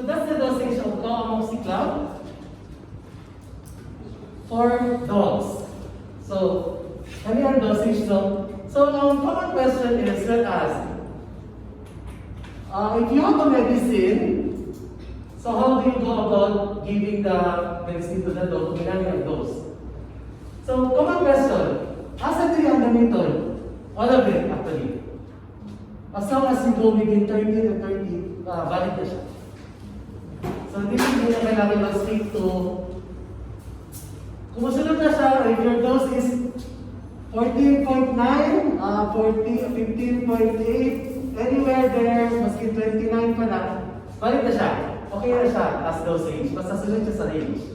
So that's the dosage of amoxiclav for dogs. So, ano yung dosage, no? So, common question is, let us if you have a medicine, so how do you go about giving the medicine to the dog? Kailan yung dose? So, common question, asa ito yung method? All of it, actually. As long as you go within 30 to 30, valid na siya. So, hindi na kailangan mag-stick to, kung masunod na siya, if your dose is 14.9, 15.8, anywhere there, maski 29 pa lang, valid na siya. Okay na siya as dosage, basta sunod siya sa range.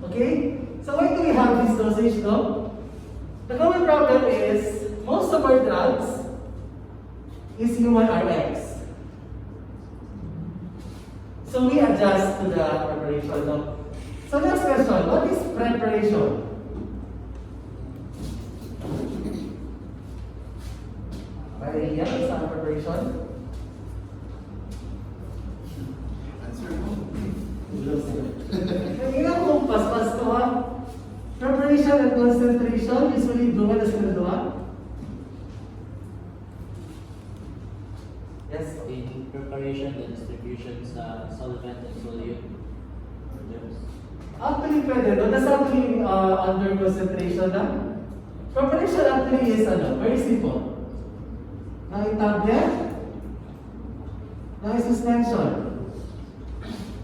Okay? So why do we have this dosage, no? The common problem is, most of our drugs is human RX. So we adjust to the preparation, no? So next question, what is preparation? May idea sa preparation? Answer mo. Tingnan kung pas-pas to, ha? Preparation and concentration, usually duwa na sila duwa. Yes? In preparation and distribution sa solvent and solute. Actually, pwede. No? That's actually under concentration na. Preparation actually is very simple. May tablet, may suspension.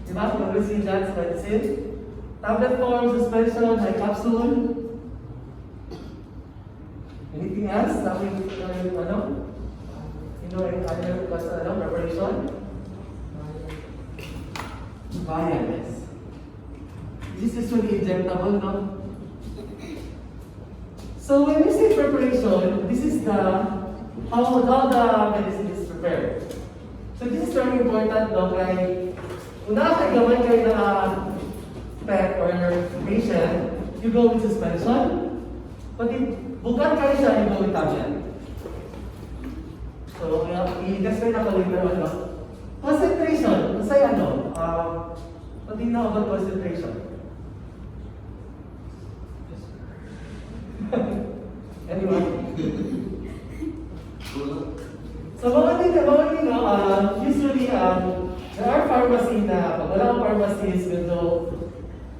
Diba? Kung see that, medicine. Tablet form, suspension, may capsule. Anything else? Sabi other preparation? Vial, yes. This is usually injectable, no? So when we say preparation, this is how the medicine is prepared. So this is very important, no? Kaya kung nakakagawan kayo na pet or patient, you go with suspension. But if bukan kayo siya, you go with tablet. So, i-guess kayo nakalita naman, no? Concentration, kasi what do you know about concentration? Anyone? So, usually, there are pharmacy na, pag wala kang pharmacy is medyo,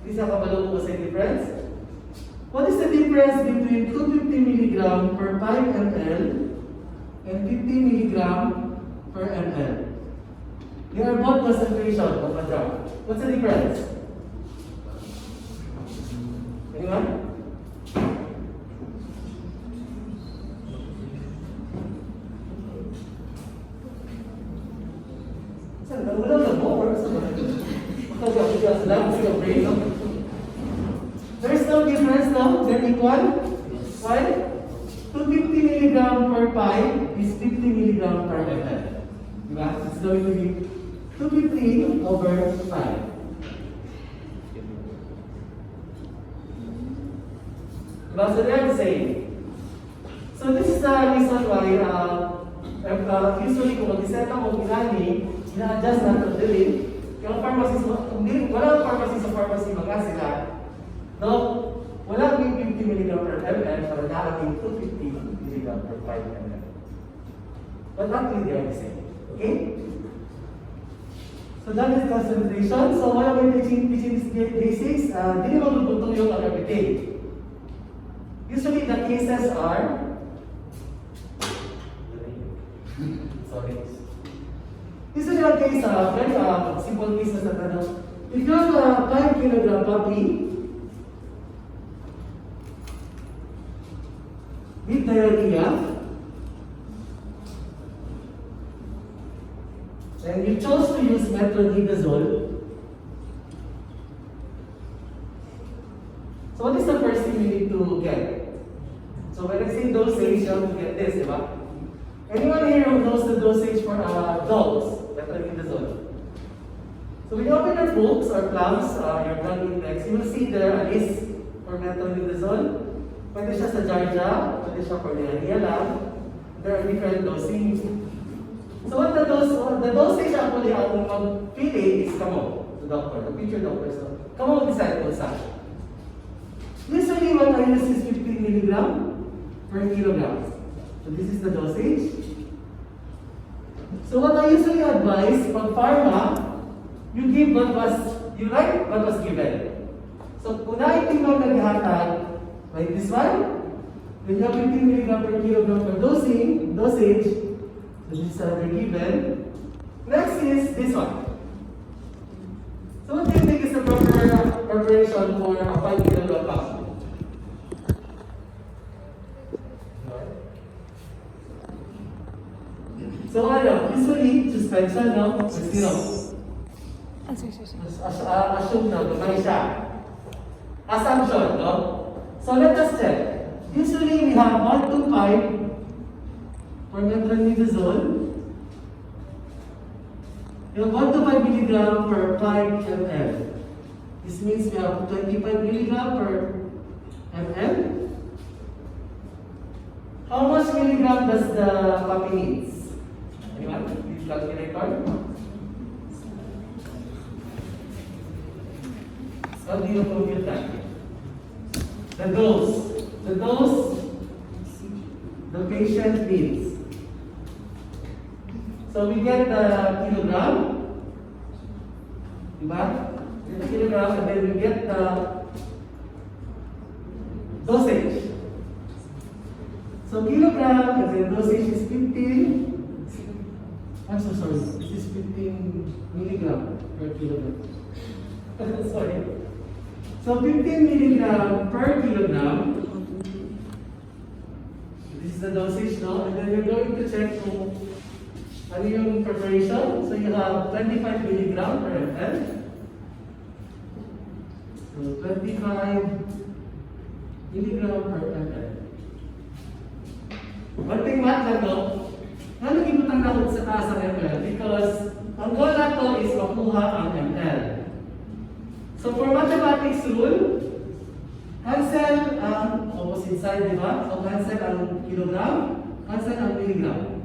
isa kabalo ko sa difference. What is the difference between 250 mg per 5 ml and 50 mg per ml? They are both concentration of a drug. What's the difference? Anyone? There's no difference now, they're equal. Why? 250 mg per pint is 50 mg per ml. Diba? It's going to be 250 over 5. Diba? So they're the same. So this is the reason why usually kung mag-set ako kinani, ina-adjust natin ang delay. Yung pharmacy, wala pharmacy sa pharmacy mga sila. No? Wala yung 50 mg per ml, pero nakating 250 mg per 5 ml. But actually, they are the same. Okay? So that is concentration. So wala mo yung teaching basics, hindi mo lubutong yung everyday. Usually the cases are sorry. Usually ang case, very simple cases na tanong. If you have a 5 kg puppy with diarrhea, and you chose to use metronidazole, so what is the first thing you need to get? So when I say dosage, you have to get this, di ba? Anyone here who knows the dosage for dogs? Metronidazole. So when you open your books or plums, your drug index, you will see there a list for metronidazole. Pwede siya sa Jarja, pwede siya for diarrhea lang. There are different dosing. So what the dosage actually ang magpili is kamo, the doctor, the future doctor. So kamo mag-decide kung saan. Usually what I use is 15 milligram per kilogram. So this is the dosage. So what I usually advise pag pharma, you give what was given. So kung naitimbang na gihatag, like this one, when you have 15 milligram per kilogram per dosage, so this is already given. Next is this one. So what do you think is the proper preparation for a 5 kilogram capsule? So usually suspension, no? With syrup. Assume na, gumay siya. Assumption, no? So let us check. Usually we have 1 to 5 for metronidazole. We have 1 to 5 milligram per 5 ml. This means we have 25 milligram per ml. How much milligram does the puppy needs? Anyone? Please calculator. How do you compute that? The dose the patient needs. So we get the kilogram, diba? We get the kilogram and then we get the dosage. So kilogram and then dosage is 15. I'm so sorry. This is 15 milligram per kilogram. Sorry. So 15 milligram per kilogram. This is the dosage now, and then you're going to check kung ano yung preparation. So you have 25 milligram per ml. So 25 milligram per ml. One thing math na to, ano ibutang na sa taas ng ml? Because ang goal na to is makuha ang ml. So for mathematics rule, cancel ang opposite side, di ba? So cancel ang kilogram, cancel ang milligram.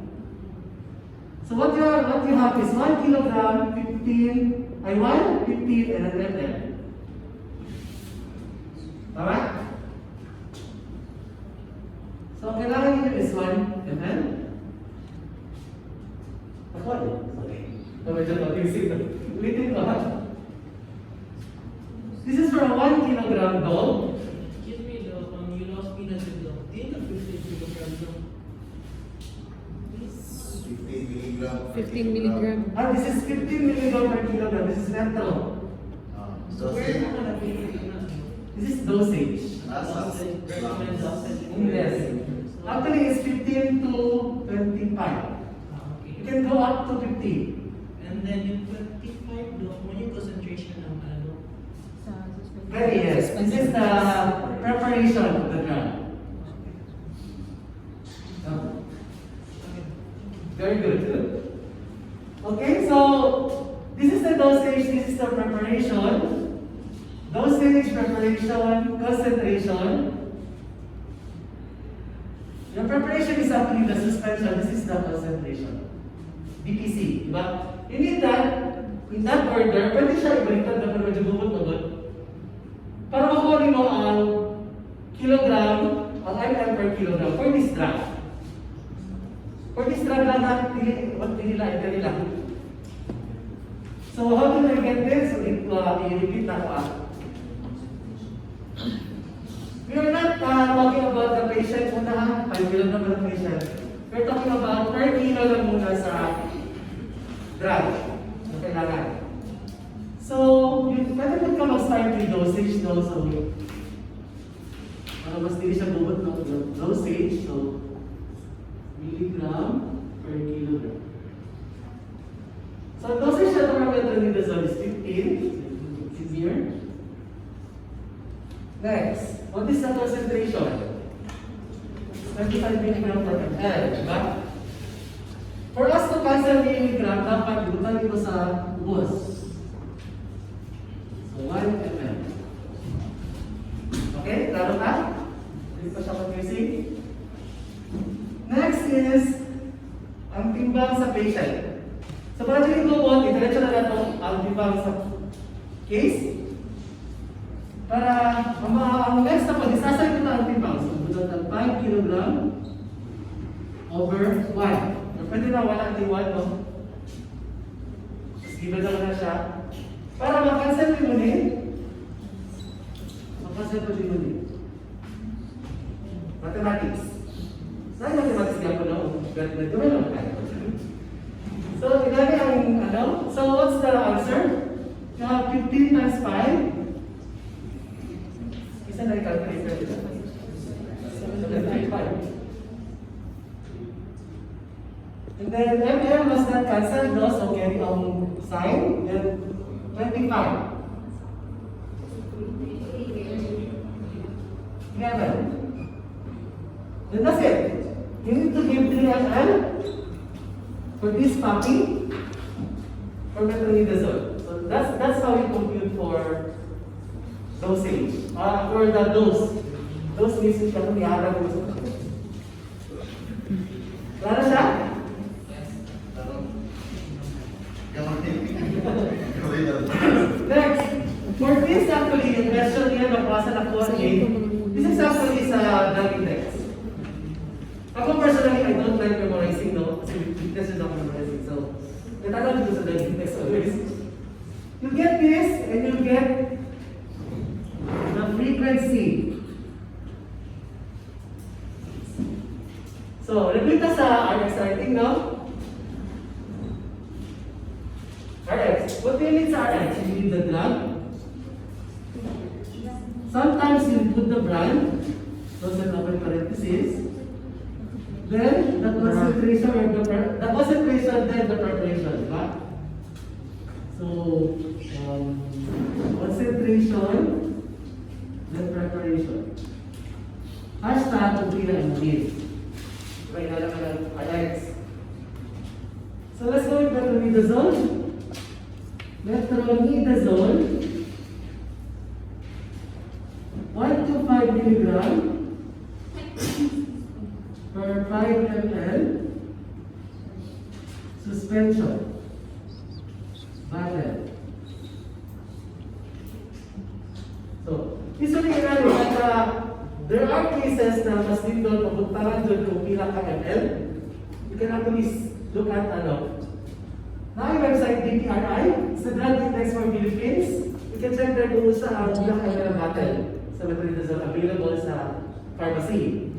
So what you have is 1 kilogram, 15, and an ml. Tama? So ang kailangan niyo is 1 ml. Ako eh. Sorry. Medyo confusing na. Ulitin ko ha. This is for a 1 kilogram dog. Excuse me, though, you lost me na dito. Do you know 15 kilogram though? 15 milligram. 15 milligram. This is 15 milligram per kilogram. This is netto. So where na ka nabili na? This is dosage. Recommend dosage. Yes. Actually, it's 15 to 25. Okay. You can go up to 50. And then yung 25 though, kung yung concentration ng ano? Very yes. This is the preparation of the drug. Very good. Okay, so this is the dosage, this is the preparation. Dosage, preparation, concentration. The preparation is actually the suspension, this is the concentration. BPC, diba? You need that, in that order, pwede siya ibaliktad na pero medyo bubot-bubot. Para makuha mo ang kilogram, ang ml per kilogram for this drug. For this drug lang natin, ito nila. So how do I get this? So i-repeat na ko We are not talking about the patient muna ha. 5 kilo naman ang patient. We're talking about per kilo lang muna sa drug na kailangan. So, pwede mo ka mag-start with dosage no? So, para mas hindi siya bubot no? Dosage, so milligram per kilogram. So, dosage na itong metronidazole is 15. It's here. Next, what is the concentration? 25 milligram per ml, diba? For us to cancel milligram, dapat ibutan ito sa ubos. So, 1 ml. Okay, klaro ka? Hindi pa siya confusing. Next is ang timbang sa patient. timbang sa case. Para ang next na po, isasay ko na ang timbang. So, budot ang 5 kg over 1. Pwede na wala ang 1, no? Tapos given na siya. Para makancel din mo ni. Makancel ko din mo ni. Mathematics. Saan mathematics nga po na? So, ilagay ang ano? So, what's the answer? You have 15 times 5. Isa na i-calculator ito. 7.5. And then, MM was not cancelled, no? So, carry on sign. Then, 25. 11. Then that's it. You need to give 3 ml for this puppy for metronidazole. So that's how you compute for dosage. For the dose. Dose means yung katong iarap mo sa kasi. Klaro siya? Next. For this actually, yung question niya mabasa na po this is actually sa drug index. Ako personally, I don't like memorizing, no? Kasi weakness is not memorizing. So, natagal dito sa drug index always. You get this, and you get the frequency. So, repeat sa RX writing, no? RX. What do you need sa RX? You need the drug. Sometimes you put the brand, those are open parentheses. Then the concentration or the concentration, then the preparation, right? So concentration, then preparation. Hashtag would be the engine. Right now, RX. So let's go with metronidazole. Metronidazole. 1 to 5 milligram per 5 ml suspension bottle. So, usually there are cases na mas dito pagpuntahan doon kung pila ka ml. You can actually look at na yung website DPRI, it's the Drug Index for Philippines. You can check there kung sa pila ka ml bottle sa metronidazole available sa pharmacy.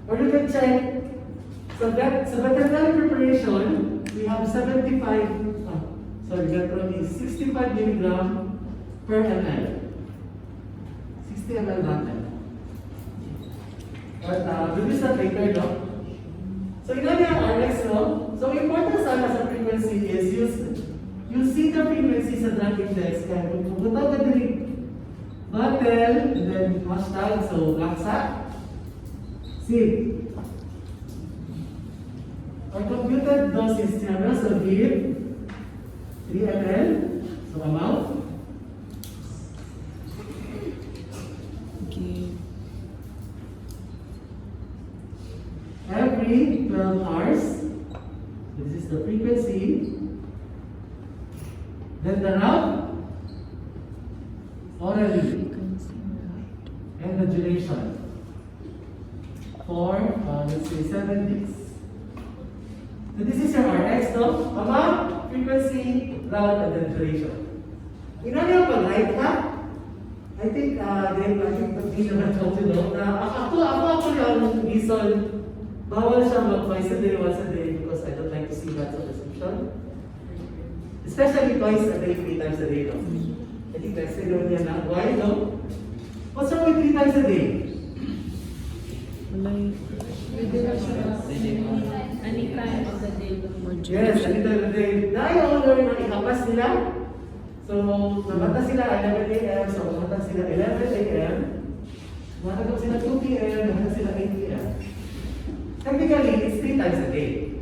Or you can check sa veterinary preparation, we have 65 milligram per ml. 60 ml bottle. But release that later, no? So yun yung RX, no? So important sana sa frequency is you see the frequency sa drug index kaya kung pupunta ka din bottle, and then hashtag, so laksa, seed. Our computed dose is so give 3 ml, so amount. Every 12 hours, this is the frequency. Then the route, orally, and the duration for, let's say, 7 days. So this is your RX, no? Amount, frequency, route, and then duration. Ina niyo pag-write ka? I think, hindi naman told you, no? Ako yung reason, bawal siya twice a day, once a day, because I don't like to see that on description. Especially twice a day, 3 times a day, no? I think that's the niya na. Why, no? What's wrong with 3 times a day? Anytime of the day. Yes, anytime of the day. Dahil owner na ikapas nila. So, namata sila 11 a.m. So, namata sila 11 a.m. Namata sila 2 p.m. Namata sila 8 p.m. Technically, it's 3 times a day.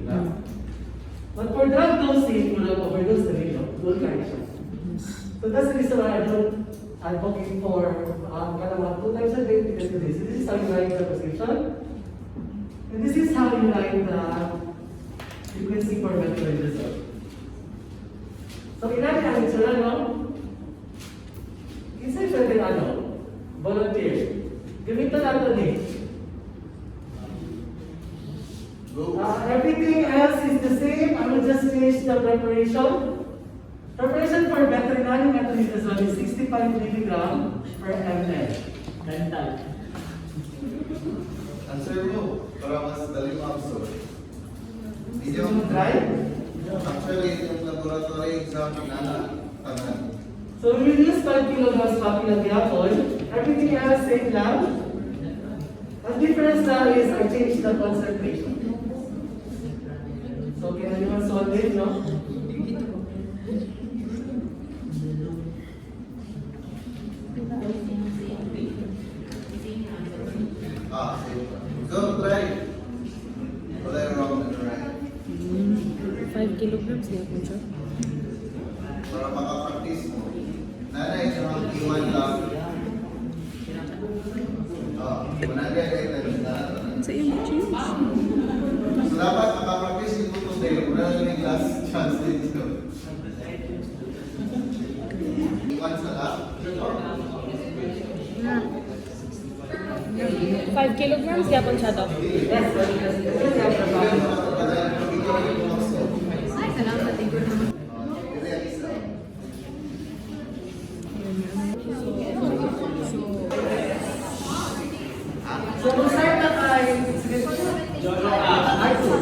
But for drug dosing, we'll overdose the video. We'll carry siya. So that's the reason why I don't advocate for kind 2 times a day because this is how you write the prescription. And this is how you write the frequency for metronidazole. So So, inani ang sila, no? Isa siya din volunteer. Gamitan natin eh. Go. Everything else is the same. I will just finish the preparation. Preparation for veterinary metronidazole is 65 mg per ml. Mental. Answer mo. Para mas daling absorb. Gusto mo try? Actually, yung laboratory exam na tanan. So we will use 5 kilograms copy of the apple. Everything else same lang. The difference now is I changed the concentration. So can anyone solve it, no? Go, try. Wala yung wrong and right. 5 kilograms niya po siya. Para makapractice mo. Nanay, sa mga iwan lang. Managay kayo na Sa iyo, cheese. So dapat makapractice yung tutong day. Wala lang yung last chance dito. Iwan sa lab. 5 kilograms niya po siya, Doc. Yes, because we have the problem. Ay, salamat. Thank you naman. So we'll start na kay Arthur.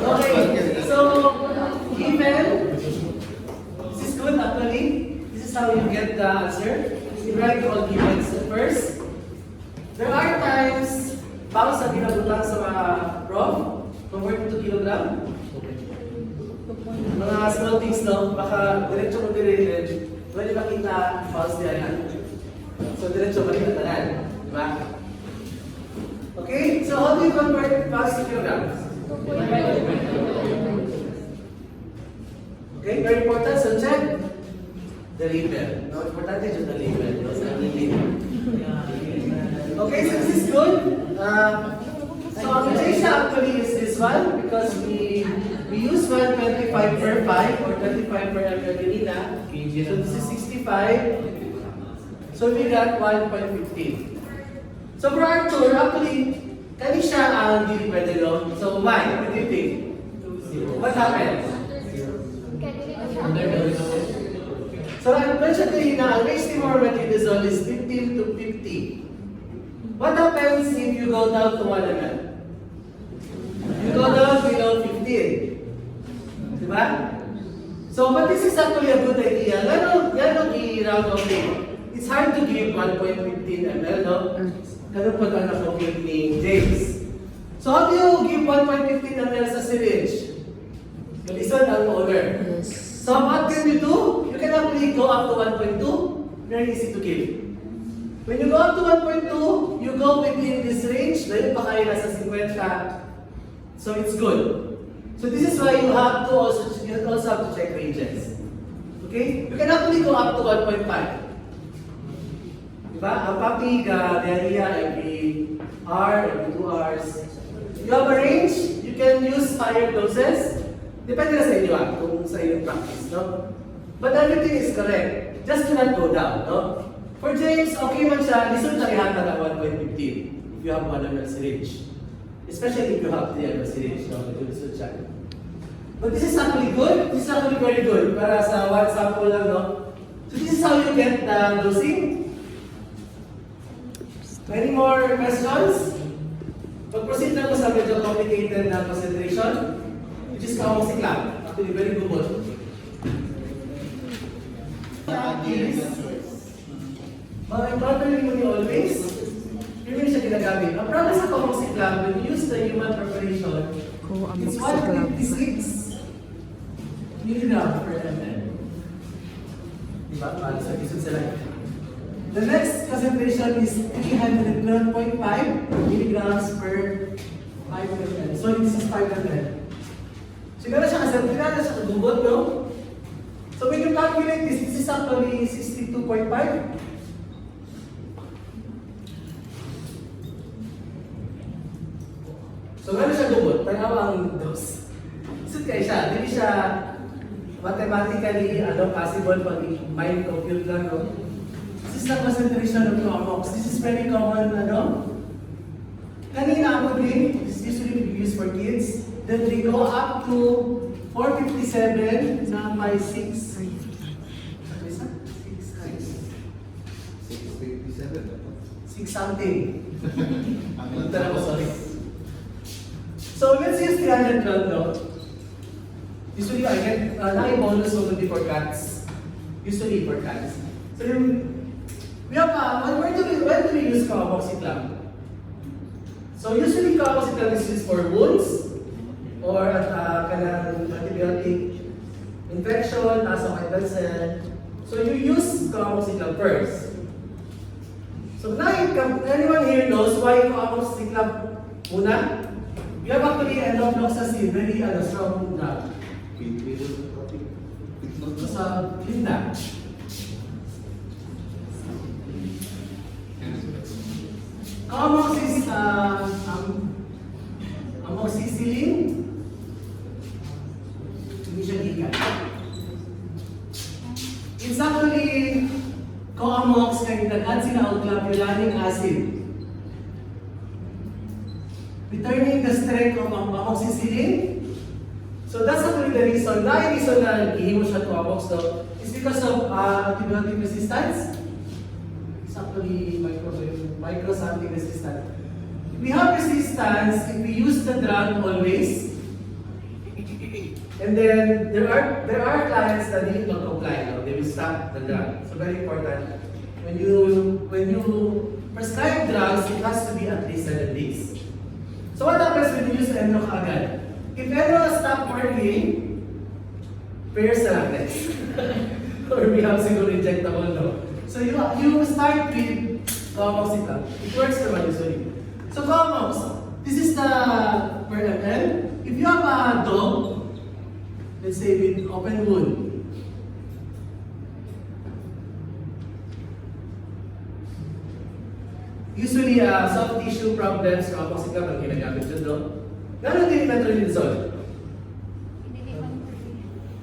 Okay, so given, this is good actually. This is how you get the answer. You write all givens first. There are times, bago sa binabutan sa mga prof, convert to kilogram. Mga small things, no? Baka diretso mo dire, pwede makita pause niya yan. So diretso makita tanan, di ba? Okay, so how do you convert pounds to kilograms? Okay, very important. So check the label. No, importante yung the label. No, sa label. Okay, so this is good. So ang ratio actually is this one because we use 125 per 5 or 25 per ml kanina. So this is 65. So we got 1.15. So for Arthur, actually, kani siya ang hindi pwede no? So why? What do you think? What happened? So I mentioned kanina, ang maximum metronidazole is 15 to 50. What happens if you go down to 1 ml? You go down below 15. Diba? So, but this is actually a good idea. Yan i-round off it. It's hard to give 1.15 ml, no? Ganun pag anak ko give ni James. So, how do you give 1.15 ml sa syringe? Listen ang owner. Yes. So, what can you do? You can actually go up to 1.2. Very easy to give. When you go up to 1.2, you go within this range. Dahil pa kayo nasa 50. So, it's good. So, this is why you also have to check ranges. Okay? You can actually go up to 1.5. Diba? Ang papig, diarrhea every hour, every 2 hours. You have a range, you can use higher doses. Depende na sa inyo kung sa inyong practice, no? But everything is correct. Just do not go down, no? For James, okay man siya, lisod siya ihata ng 1.15 if you have 1 ml syringe. Especially if you have 3 ml syringe, no? Lisod siya. But this is actually good. This is actually very good. Para sa one sample lang, no? So this is how you get the dosing. Any more questions? Pag-proceed na ko sa medyo complicated na concentration, which is kaong lang. Actually, very good. Importantly mo niyo always, yun siya ginagamit. Ang problem sa kaong lang, when you use the human preparation, it's 156 milligram per ml. Diba? Para sa isang sila. The next concentration is 312.5 milligrams per 5 ml. So this is 5 ml. Siguro siya kasi pinala siya kagumbot, no? So when you calculate this, this is actually 62.5. So gano'n siya gumbot? Tanawa ang dose. kaya siya, hindi siya mathematically possible pag mind compute lang, no? This is the concentration of COMOX. This is very common, kanina ako din, this is usually used for kids. Then they go up to 457 na by 6. 6 something. Punta na ko, sorry. So let's use 312, no? Usually I get, naki-bonus already for cats. Usually for cats. So we have, when do we use carboxyclam? So usually carboxyclam is used for wounds, or kanang antibiotic infection, nasokay cell. So you use carboxyclam first. So now anyone here knows why carboxyclam muna? We have actually endophloxacin, very strong drug. Sa linda. Carbox is amoxicillin. Hindi siya gikan. It's actually Coamox kay daghan sila og clavulanic acid. Returning the strength of amoxicillin. So that's actually the reason. Why reason na gihimo siya Coamox though? Is because of antibiotic resistance. It's actually micro something resistant. We have resistance if we use the drug always. And then there are clients that need not comply. No? They will stop the drug. So very important. When you prescribe drugs, it has to be at least 7 days. So what happens when you use Enro agad? If Enro stop working, pairs na next. Or we have siguro injectable, no? So you start with Comoxiclam. It works naman usually. So Comox, this is the per ml. If you have a dog, let's say with open wound, usually soft tissue problems, Comoxiclam ang ginagamit yun, no? Gano'n din metronidazole?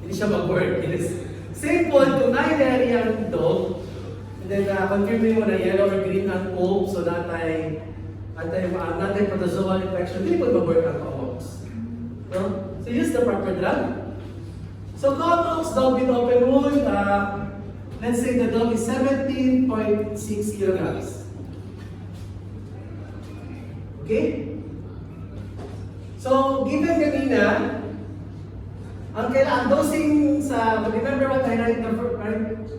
Hindi siya mag-work. Same point, kung na-area ang dog, and then confirm mo na yellow or green ang poop, so anti-protozoal infection, hindi po mag-work ang Comox. No? So use the proper drug. So Comox dog with open wound, let's say the dog is 17.6 kilograms. Okay? So given kanina, ang kailangan dosing sa, remember what I write the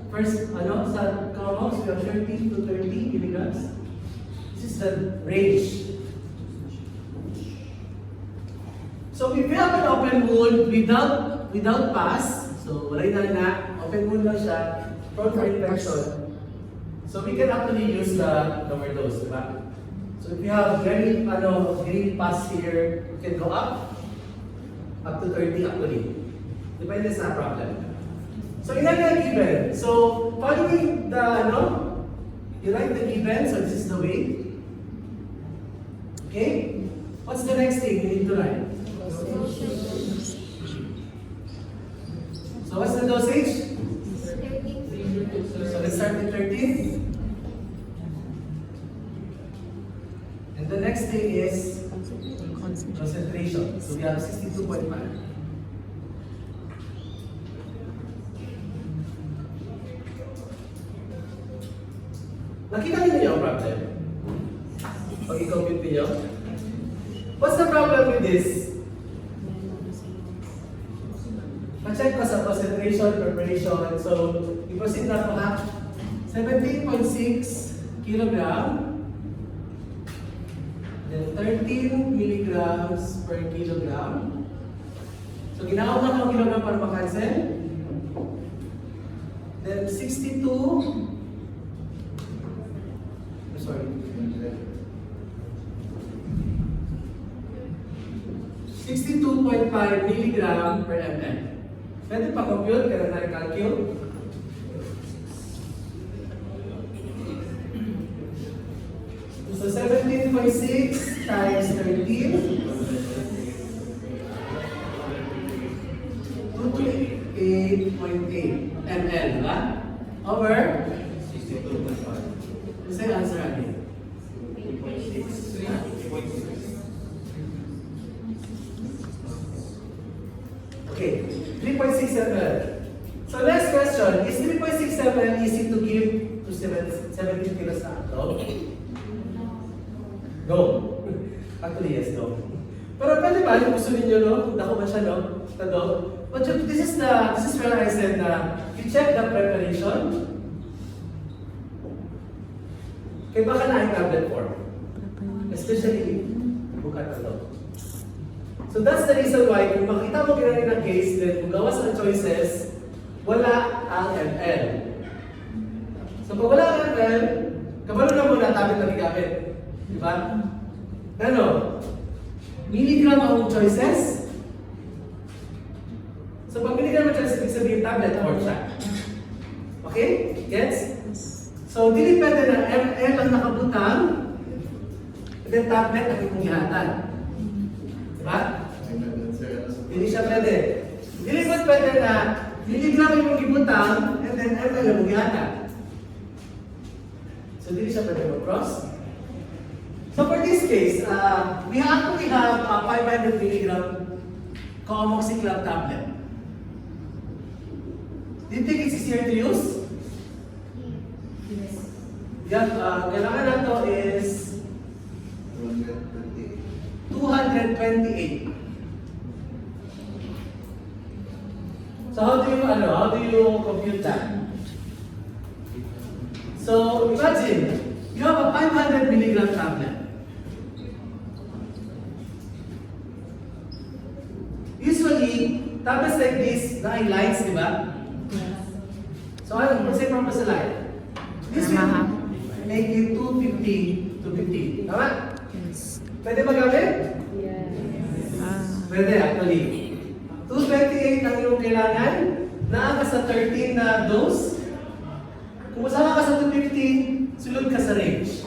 first, sa Comox, we have 30 to 30 milligrams. This is the range. So if you have an open wound without pus, so wala na, open wound lang siya, prone for infection. So we can actually use the lower dose, diba? So if you have very green pus here, you can go up to 30 actually. Depende sa problem. So ilan na given? So following the you write the given, so this is the weight. Okay? What's the next thing you need to write? So what's the dosage? So let's start with 13. And the next thing is concentration. So we have 62.5. Nakita niyo yung problem? Pag i-compute niyo? What's the problem with this? Ma-check ko sa concentration, preparation. So, i-proceed na po ha. 17.6 kilogram. Then 13 milligrams per kilogram. So, ginawag na ko kilogram para makancel. Then 62. Sorry. 62.5 milligram per ml. Pwede pa compute, kaya na i-calculate. So 17.6 times 13. 78.8 ml, di ba? Over? 62.5. Isa yung answer natin. Okay, 3.6 ml. So next question, is 3.6 ml easy to give to 17 kilos na dog? No. Actually, yes, no. Pero pwede ba yung gusto ninyo, no? Kung dako ba siya, no? Na dog? But this is where I said na you check the preparation. Kaya baka na yung tablet form. Especially, bukat na dog. So that's the reason why kung makita mo kinani ng case, then kung gawas ang choices, wala ang ML. So pag wala ang ML, kabalo na muna tablet na gamit. Di ba? Ano? Milligram ang choices. So pag milligram ang choices, ibig sabihin tablet or siya. Okay? Gets? So dili pwede na ML ang nakabutang, and then tablet ang itong ihatan. Diba? Hindi siya pwede. Hindi ko pwede na milligram yung gibutang and then ml yung gihata. So hindi siya pwede mag-cross. So for this case, we actually have a 500 milligram co-amoxiclav tablet. Do you think it's easier to use? Yes. Yeah, kailangan na to is 228. So how do you compute that? So imagine you have a 500 milligram tablet. Usually tablets like this na ay lines, di ba? So what's the purpose of line? This will make it 250 to 50. Tama? Yes. Pwede magamit? Pwede actually. 228 ang iyong kailangan. Naa ka sa 13 na dose. Kung masama ka sa 250, sulod ka sa range.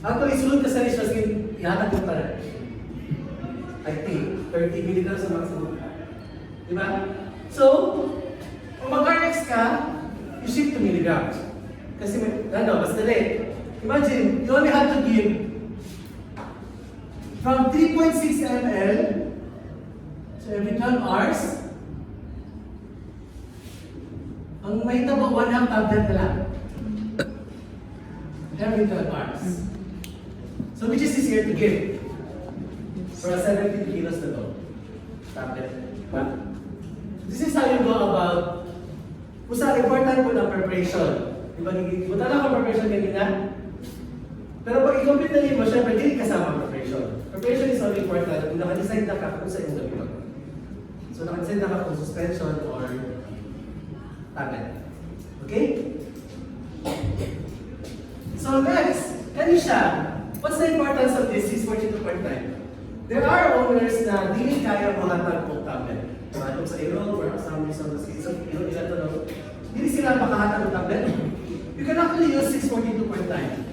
Actually, sulod ka sa range kasi ihatag mo pa rin. I think, 30 milligrams sa maximum. Diba? So, kung mag-RX ka, you shift to milligrams. Kasi, mas dali. Imagine, you only have to give from 3.6 ml, so every 12 hours, ang may tabo 1/2 tablet na lang. Every 12 hours. So which is easier to give? For a 17 kilos na to. Tablet. Diba? This is how you go about, usa important po ng preparation. Diba, buta lang ang preparation kanina? Pero pag i-complete na mo, syempre, hindi kasama preparation. Preparation is only important kung naka-decide na ka kung sa iyong gamitin. So, naka-decide na ka kung suspension or tablet. Okay? So, next, Kanisha, what's the importance of this 642.9? There are owners na hindi kaya makahatag ng tablet. Kung sa Europe or some reason, sa Europe, hindi sila makahatag ng tablet. You can actually use 642.9.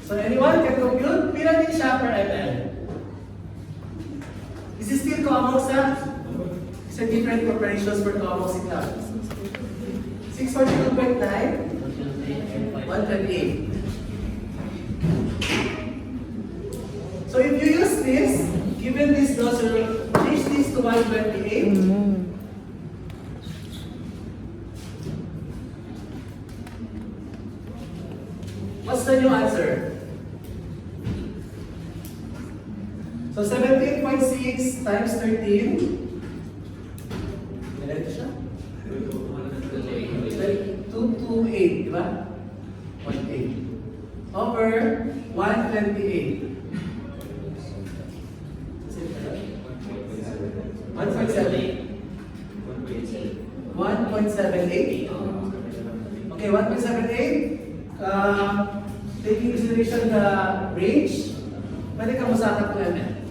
So anyone can compute? Pila din siya per ml? Is it still co-amoxa? Is there different preparations for co-amoxiclav? 642.9? 128. So if you use this, given this dose, you'll change this to 128. What's the new answer? So 17.6 times 13. Ganito siya? 228, di ba? 1.8. Over 128. 1.78. Okay, 1.78. Taking consideration the range, pwede ka masakot ng ml.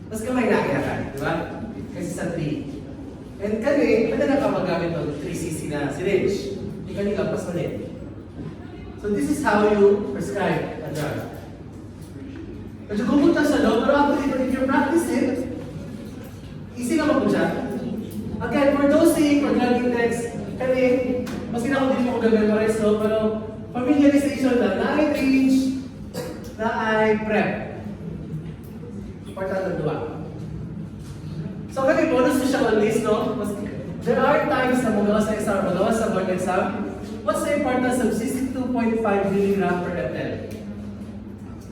Tapos kamay na ka, di ba? Kasi sa 3. And kani, pwede na ka magamit ng 3cc na syringe. Hindi ka nilapas ulit. So this is how you prescribe a drug. Medyo gumunta siya, no? Pero actually, if you practice it, easy naman po siya. Again, for dosing, for drug index, kami, mas ako din mo memorize no, pero familiarization lang, na ay range, na ay prep. Important na duwa. So kami, bonus na siya always, no? There are times na magawa sa exam, magawa sa board exam. What's the importance of 62.5 mg per ml?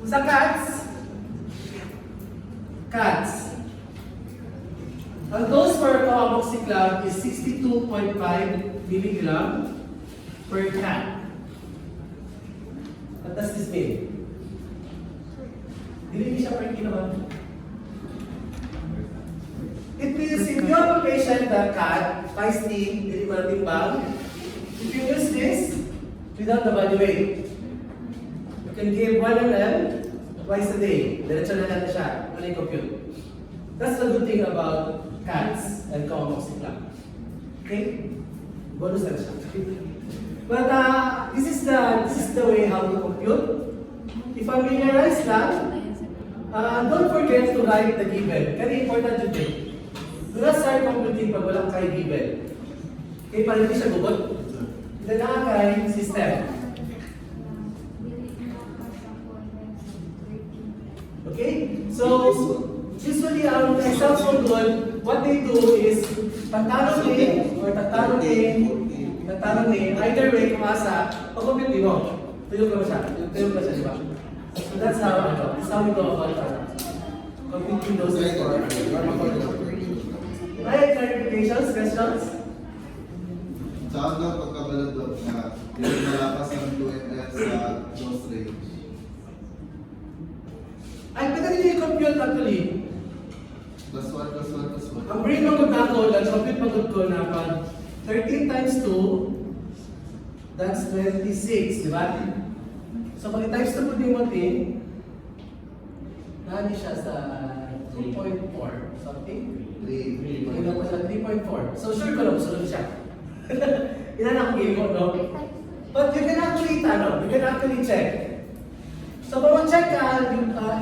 Sa cats, ang dose for amoxiclav is 62.5 mg per cat. What does this mean? Hindi siya per kilogram. It means if you have a patient that cat, feisty, hindi matimbang, if you use this without the body weight, you can give 1 ml twice a day. Diretso na natin siya. Wala yung compute. That's the good thing about cats and amoxiclav. Okay? Bonus na siya. But this is the way how to compute. If familiarize lang, don't forget to write the given. Very important to take. Do not start computing pag walang kay given. Okay, para hindi siya gubot. Then kay system. Okay? So, usually ang exams for good, what they do is tatanong ni, either way, kumasa, pag-compute mo. Tuyok ka siya, di ba? So that's how we go about computing those scores. Right, clarifications, questions? Saan daw pagkabalad doon na yung malakas ng 2NF sa dose range? Ay, pwede rin yung compute actually. Plus 1, plus 1, plus 1. Ang brain magod na ako, compute magod ko na pag 13 times 2, that's 26, di ba? So pag i-times 2 po din mo din, nani siya sa 2.4 something? 3. Tingnan ko siya, 3.4. So sure ko lang, sunod siya. Ilan ako game mo, no? But you can actually, you can actually check. So pag mag-check ka,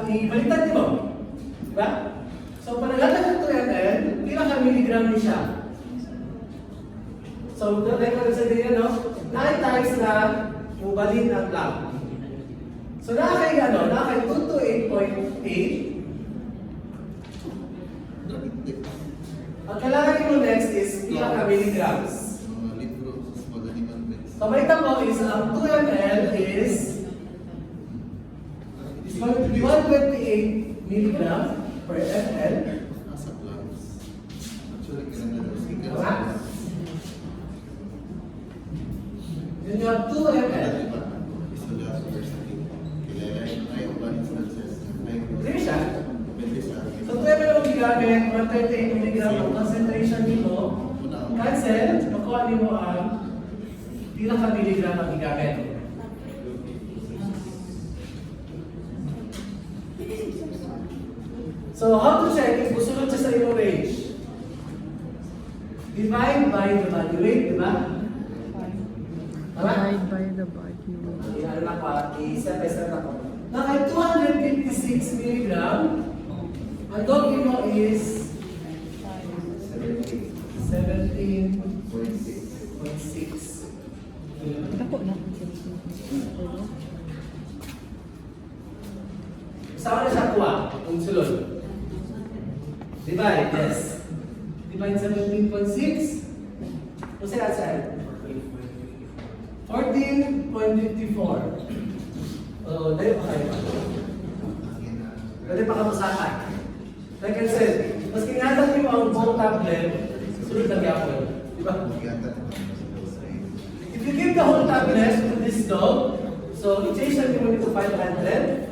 ibaliktad mo. Diba? So pag naglatag ng 2 ml, ilang ka milligram din siya. So, like what I said din, 9 times na mubalin ang lab. So nakakay 2 to 8.8. Ang kailangan mo next is ilang ka milligrams. Mga litro sa magaling ang best. So may tamo is ang 2 ml is going to be 128 milligram per ml. Nasa plants. Actually, kailangan na sige ka. Tama? Then you have 2 ml. Isa lang sa first thing. Kailangan ay open instances. Clear siya? Depende sa akin. So 2 ml ang gigamit, 128 milligram ang concentration nito. Cancel, makuha mo ang ilang ka milligram ang gigamit. So how to check if gusto siya sa iyong range? Divide by the body weight, di ba? Tama? Divide by the body weight. Ano na pa, i-step by step na ko. Now, at 256 milligram, ang doggy mo is 17.6. Ako na. Saan na siya kuha? Kung sulod. Divide, yes. Divide 17.6. Kung saan saan? 14.54. Oh, dahil pa kayo pa. Pwede pa kamusakan. Like I said, mas kinatag niyo ang buong tablet, sunod na gyapon. Di ba? If you give the whole tablet to this dog, so i-change lang mo nito 500.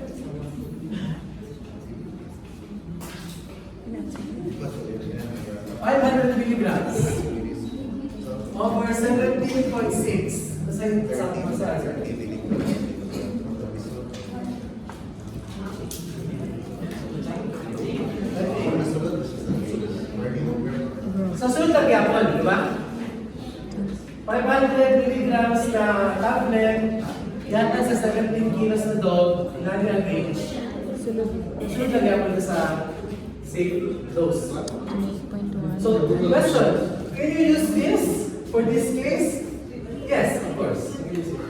500 milligrams over 17.6. Kasi something mo sa sa sunod na gyapon, di ba? 500 milligrams na tablet, yata sa 17 kilos na dog, ilan ang range. Sunod na gyapon sa safe dose. 8.1. So, question, Can you use this for this case? Yes, of course. You can use it.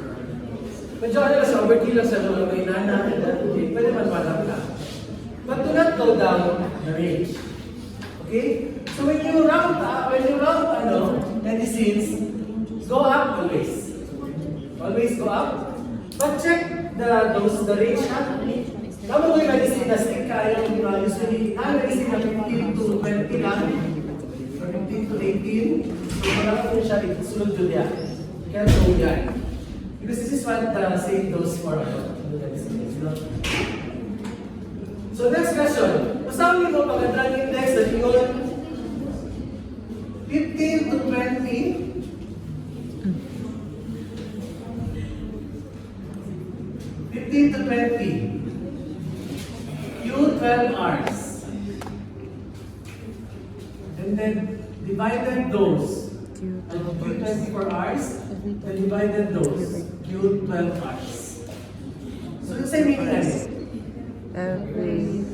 Medyo ano lang siya, overkill lang siya, mga may nana, okay, pwede man madam ka. But do not go down the range. Okay? So when you round medicines, go up always. Always go up. But check the range ha. Tama ko yung medicine na stick kayo, usually, medicine na 15 to 20 lang. Or 15 to 18. So wala ko siya, isusunod yun yan. Kaya so yan. Because this is what the same dose for medicines. So next question. Masabi mo pag drug index na yun 15 to 20. 15 to 20. Q 12 hours. And then divided dose. Q 24 hours. Then divided dose. Q 12 hours. So the same meaning as it. Every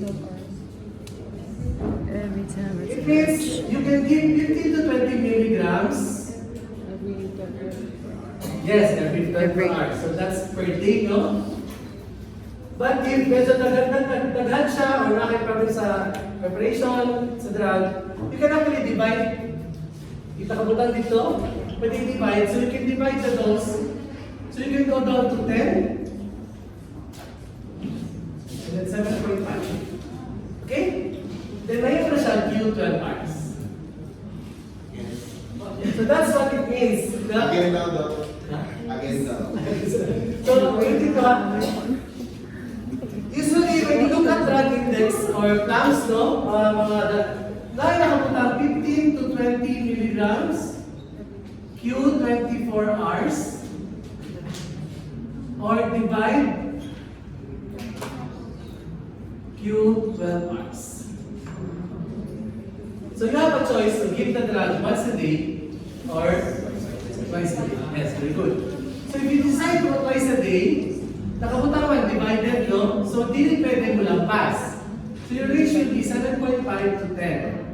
time It means you can give 15 to 20 milligrams. Yes, every 12 hours. So that's per day, no? But if medyo daghan siya or nakipagod sa preparation, sa drug, you can actually divide. Itakabutan dito, pwede divide. So you can divide the dose. So you can go down to 10. And then 7.5. Okay? Then may na siya Q 12 hours. So that's what it means. Again daw, Doc. Again daw. So, wait dito ha. Usually, when you look at drug index or plants, no, dahil nakapunta 15 to 20 milligrams, Q 24 hours, or divide Q 12 hours. So you have a choice to give the drug once a day or twice a day. Yes, very good. So if you decide to twice a day, nakapunta naman divided, no? So dili pwede mo lang pass. So your range should be 7.5 to 10.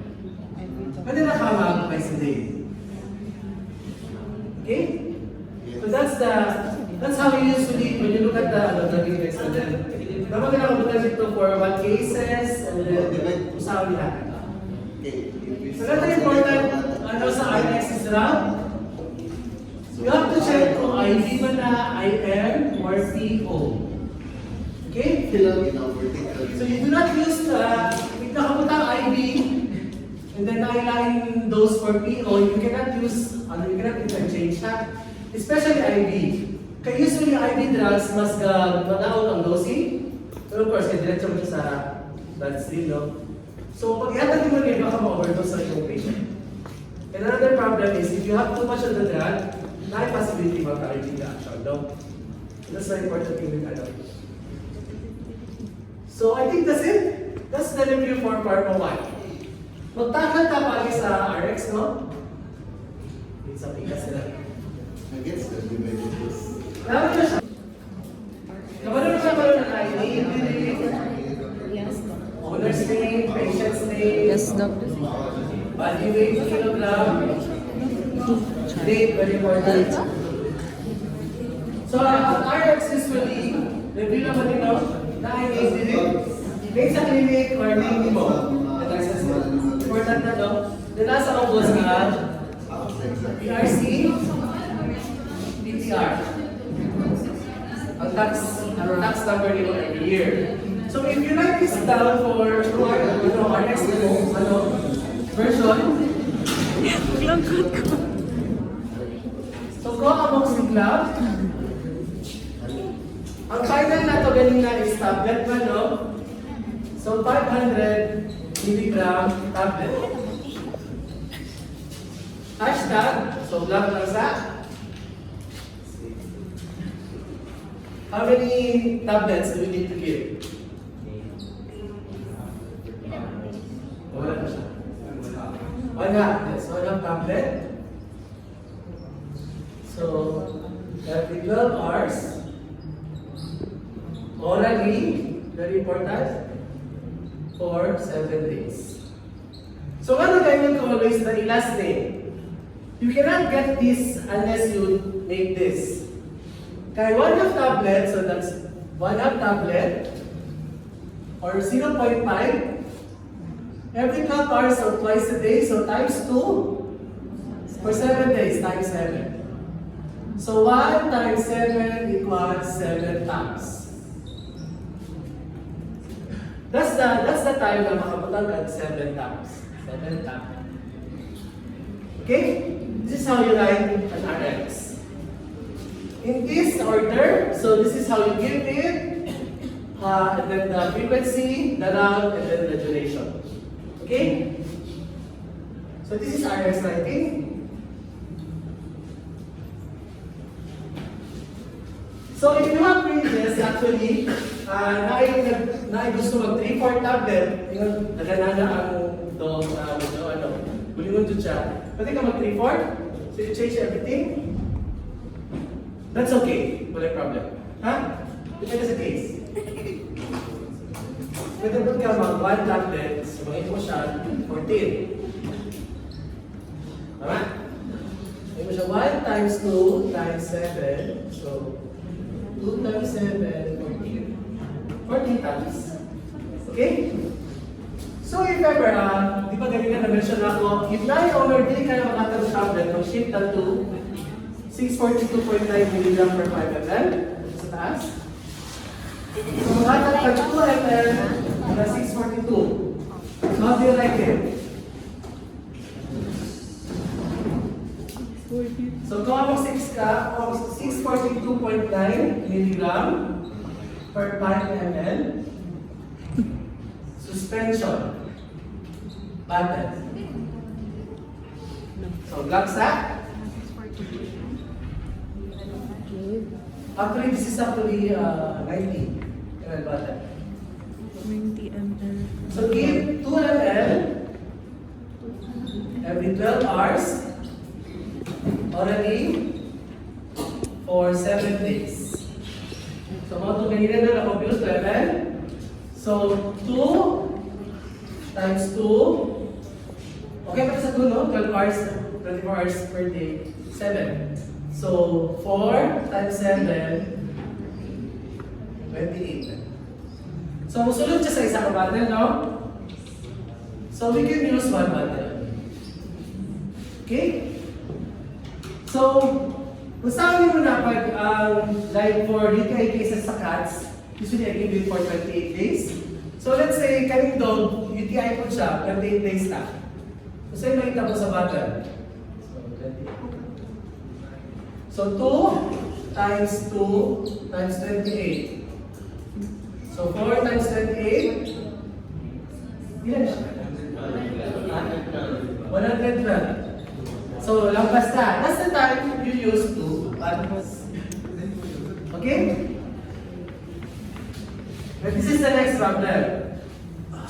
Pwede na kama twice a day. Okay? So that's how we usually, when you look at the drug index, and then dapat na nakapunta dito for 1 cases, and then usawi lahat. So that's important sa RX is drug. You have to check kung IV ba na, IM, or PO. Okay? So you do not use if nakapunta IV, and then nailain dose for PO, you cannot interchange that. Especially IV. Kaya usually IV drugs mas madaot ang dosing. Pero of course, kaya diretso mo siya sa bloodstream, no? So pag ihatag mo rin, baka ma-overdose sa yung patient. And another problem is, if you have too much of the drug, na possibility magka-IV the action, no? That's the important thing with adult. So I think that's it. That's the review for Pharma 1. Magtakal ka pagi sa RX, no? It's something kasi na. Against the divided dose. Lalo na siya. Kamarunong siya ng ID, owner's name, patient's name, Yes, doctor. body weight, kilogram, date, very important. So, RX usually, review naman nito, na i-visit, may sa clinic or may mo. Important na to. Then nasa ubos nga, PRC, PTR. Ang tax number nito every year. So if you write this down for our next version, Langkot ko. so go among sigla. Ang final na to galing na is tablet man, no? So 500 milligram tablet. Hashtag, so blank lang sa. How many tablets do we need to give? Wala na siya. One half. Yes, one half tablet. So, every 12 hours, orally, very important, for 7 days. So, ano gawin ko always na last day? You cannot get this unless you make this. Okay, 1/2 tablet, so that's 1/2 tablet, or 0.5. Every 12 hours or twice a day, so times 2 for 7 days, times 7. So 1 times 7 equals 7 times. That's the time na makapatanggal 7 times. 7 times. Okay? This is how you write an RX. In this order, so this is how you give it, and then the frequency, the round, and then the duration. Okay? So this is RX writing. So if you have ranges, actually, na gusto mag 3-4 tablet, yung naganana ang dog, bulingon to siya. Pwede ka mag 3-4, so you change everything. That's okay, wala problem. Ha? Depende sa case. Pwede po ka mag 1 tablet, so mag mo siya 14. Tama? May mo siya 1 times 2 times 7, so 2 times 7, 14. 14 times. Okay? So if ever, di ba ganyan na na-mention ako, if na yung owner, di ka na makatang tablet, mag-shift na to 642.9 mg per 5 ml sa taas. So makatang ka 2 ml na 642. So how do you like it? So kung ako 6 ka, 642.9 mg per 5 ml. Suspension. Button. So black sack. Actually, this is actually 90 ml button. 20 ml. So give 2 ml every 12 hours orally for 7 days. So mga ito kanina na na-compute 2 ml. So 2 times 2. Okay pa sa 2, no? 12 hours, 24 hours per day, 7. So 4 times 7, 28. So musulod siya sa isang button, no? So we can use 1 button. Okay? So, usahin mo na pag like for UTI cases sa cats, usually I give it for 28 days. So let's say, kaning dog, UTI po siya, 28 days na. So sa'yo makita mo sa button. So 2 times 2 times 28. So 4 times 28, ilan siya? 112. So lampas na. That's the time you use to buttons. Okay? But this is the next problem.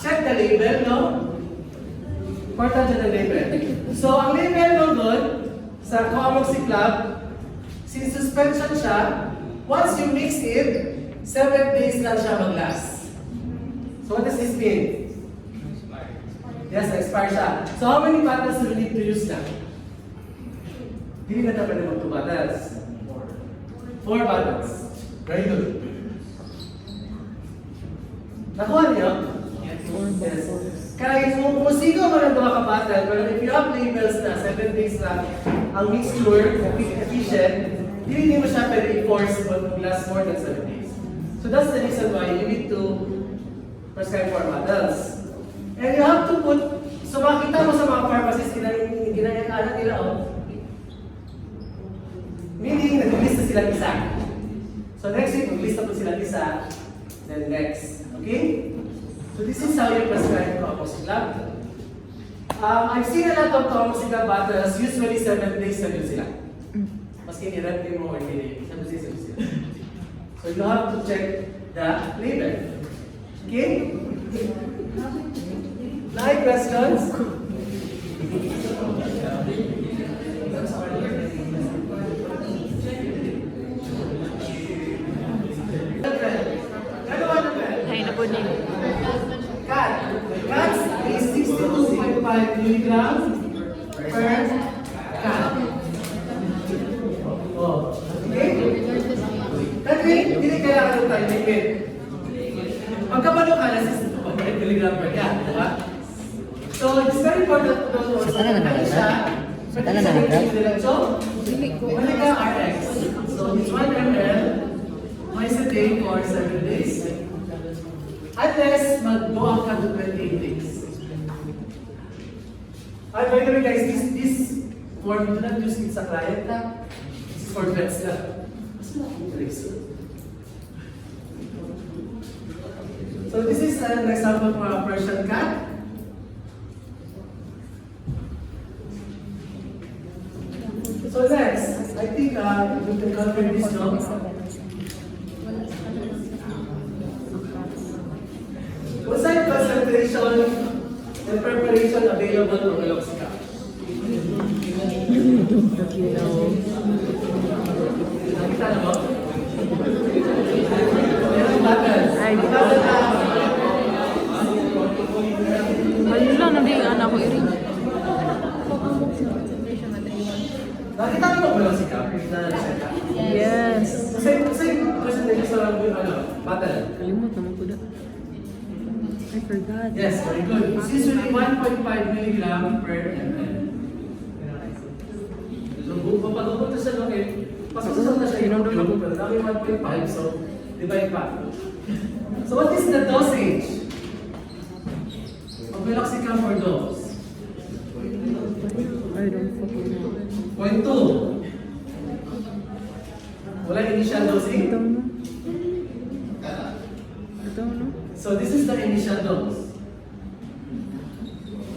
Check the label, no? Important siya the label. So ang label no good sa Coamoxy Club, since suspension siya, once you mix it, 7 days lang siya mag-last. So what does this mean? Yes, expire siya. So how many bottles do we need to use na? Hindi na tayo pwede mag 2 bottles. 4 bottles. Very good. Nakuha niyo? Yes. Kaya kung sino man ang mga kabatal, pero if you have labels na 7 days na ang mixture, efficient, hindi mo siya pwede i-force but last more than 7 days. So that's the reason why you need to prescribe 4 bottles. And you have to put, so makita mo sa mga pharmacies, ginagawa nila, meaning, nag-lista sila isa. So next week, mag-lista po sila isa, then next. Okay? So this is how you prescribe Coamoxy Club. I've seen a lot of Coamoxy Club bottles, usually 7 days na yun sila. Maski ni-rep mo or hindi, 7 days na yun sila. So you have to check the label. Okay? Any questions? Ay, nabunin. Cat. Cats is 62.5 milligrams per cat. kailangan ng time limit. Pagkabalo ka, nasa 1 milligram per yan, di ba? So, it's very important to know also Sa tanan na ano lang, siya. Sa tanan na lang, So, Malika RX. So, it's 1 ml twice a day for 7 days. Unless mag-go ka to 28 days. By the way guys, this form, do not use it sa client ha. This is for vets lang. Mas malaki So this is an example for a Persian cat. So next, I think we can cover this now. What's the concentration and preparation available for Meloxicam? Nakita na ba? Meron battle. Ay, Ang battle na. Ayun lang, naging anak ko iring. Nakita niyo ba Meloxicam? Yes. Same presentation sa battle. Kalimut naman ko na. I forgot. Yes, very good. It's usually 1.5 milligram per ml. So, papagupunta siya no, pasok na siya yung pero dami 1.5, so divide pa. So, what is the dosage of Meloxicam for dogs? I don't fucking know. 0.2. Wala initial I dosing? don't know. I don't know. So, this is the initial dose.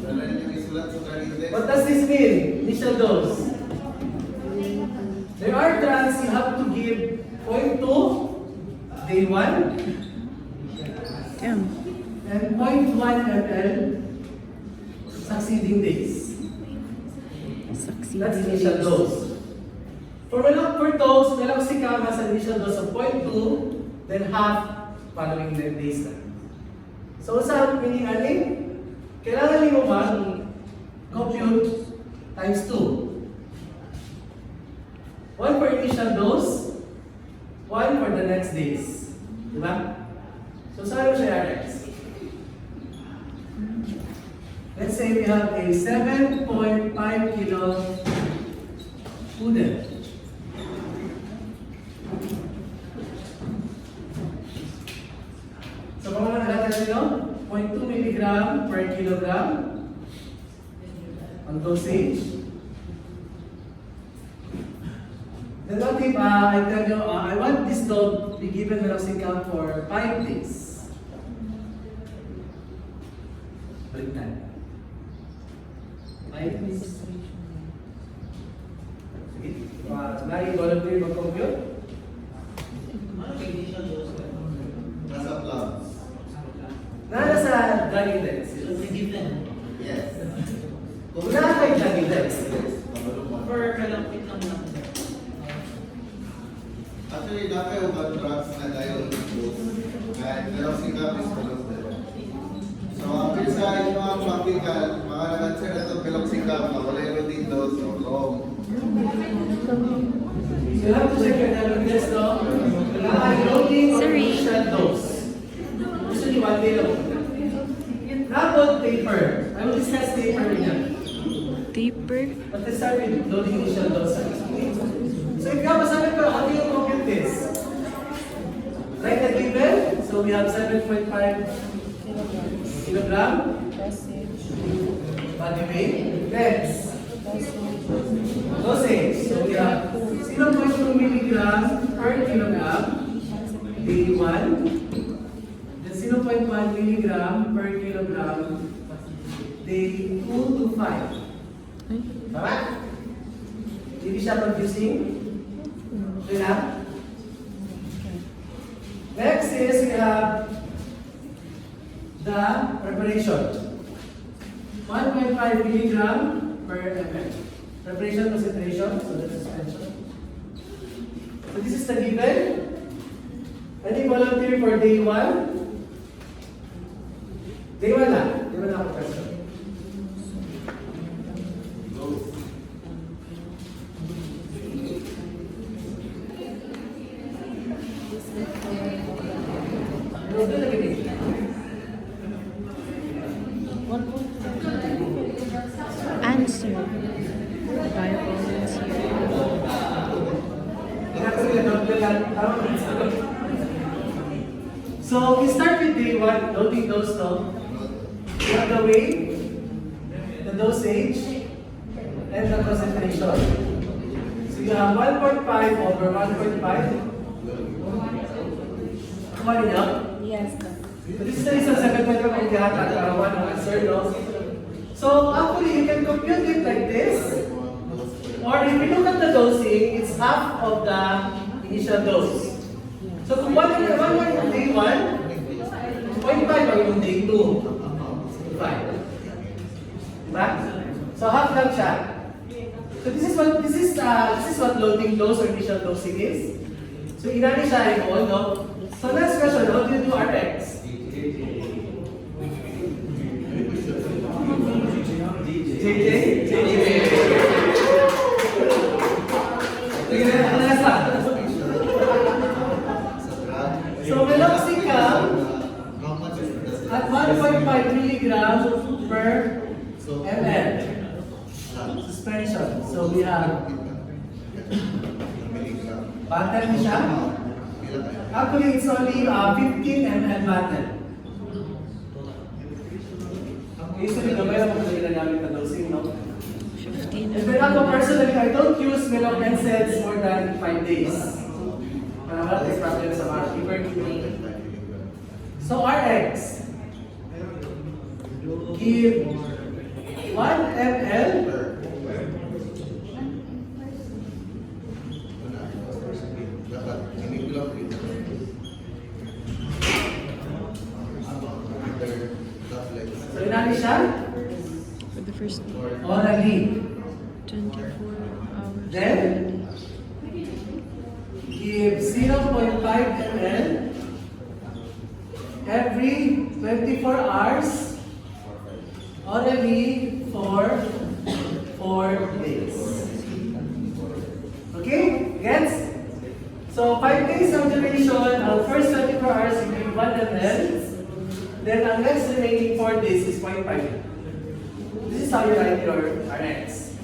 Wala niyo isulat sa training What does this mean? Initial dose. There are drugs you have to give 0.2 day 1 Yeah. and 0.1 ml succeeding days. Succeed. That's initial dose. For Meloxicam has an initial dose of 0.2, then half following the days na. So sa meaning aling, kailangan mo mag-compute times 2. 1 for initial dose, 1 for the next days. Diba? So saan mo siya RX? Let's say we have a 7.5 kilo poodle. So kung ano natin nyo, 0.2 milligram per kilogram ang dosage. Then what if I tell you, I want this dog to be given Meloxicam for 5 days. Balik na. 5 days. Sige. Lagi volunteer mag-compute. Ano yung initial dose? Nasa plans. Nana sa drug index. So, given. Yes. Kung na kay drug index. For kalapit lang lang. Actually, dahil ba drugs na dahil kahit Meloxicam is one of them. So, ang sa inyo ang practical, mga nag-answer na itong Meloxicam, wala yung routine dose, so wrong. So you have to check your drug index, no? Kailangan loading or Sorry. initial dose. Usually 1 day lang. Rapid taper. I will discuss taper niya. Taper. But let's start with loading initial dose. So if you have a 7, how do you compute this? Write the given. So we have 7.5 kilogram body weight. Next, dosage. So we have 0.2 milligram per kilogram day 1. Then 0.1 milligram per kilogram day 2 to 5. Ay. Tama? Hindi siya confusing? Okay na? Next is we have the preparation. 1.5 milligram per ml. Preparation concentration, so the suspension. So this is the given. Any volunteer for day 1? Day 1 na. Day 1 na ako question. This is for Yes, sir. Viable, sir. So we start with day 1, loading dose no. We have the weight, the dosage, and the concentration. So you have 1.5 over 1.5. Kumali niyo? Yes, sir. So this is the isang sagot na kung kaya para one answer, no? So actually, you can compute it like this. Or if you look at the dosing, it's half of the initial dose. So kung 1 yung day 1, 0.5 ang yung day 2. 5. Diba? So half lang siya. So this is what loading dose or initial dosing is. So inani siya yung no? So next question, how do you do Rx? JJ? Sige na, ano nasa? So meloxicam at 1.5 milligrams per ml suspension. So we have bottle siya. Actually, it's only 15 ml bottle. Usually, gamay lang kung ginagamit na dosing, no? 15. And when ako personally, I don't use Melo NSAIDs more than 5 days. Para wala tayong problem sa mga hypertension. So RX, give 1 ml so inani siya? For the first Orally. 24 hours. Then, give 0.5 ml every 24 hours orally for 4 days. Okay? Gets? So 5 days of duration, ang first 24 hours you give 1 ml, then ang next remaining 4 days is 0.5. This is how you write your RX.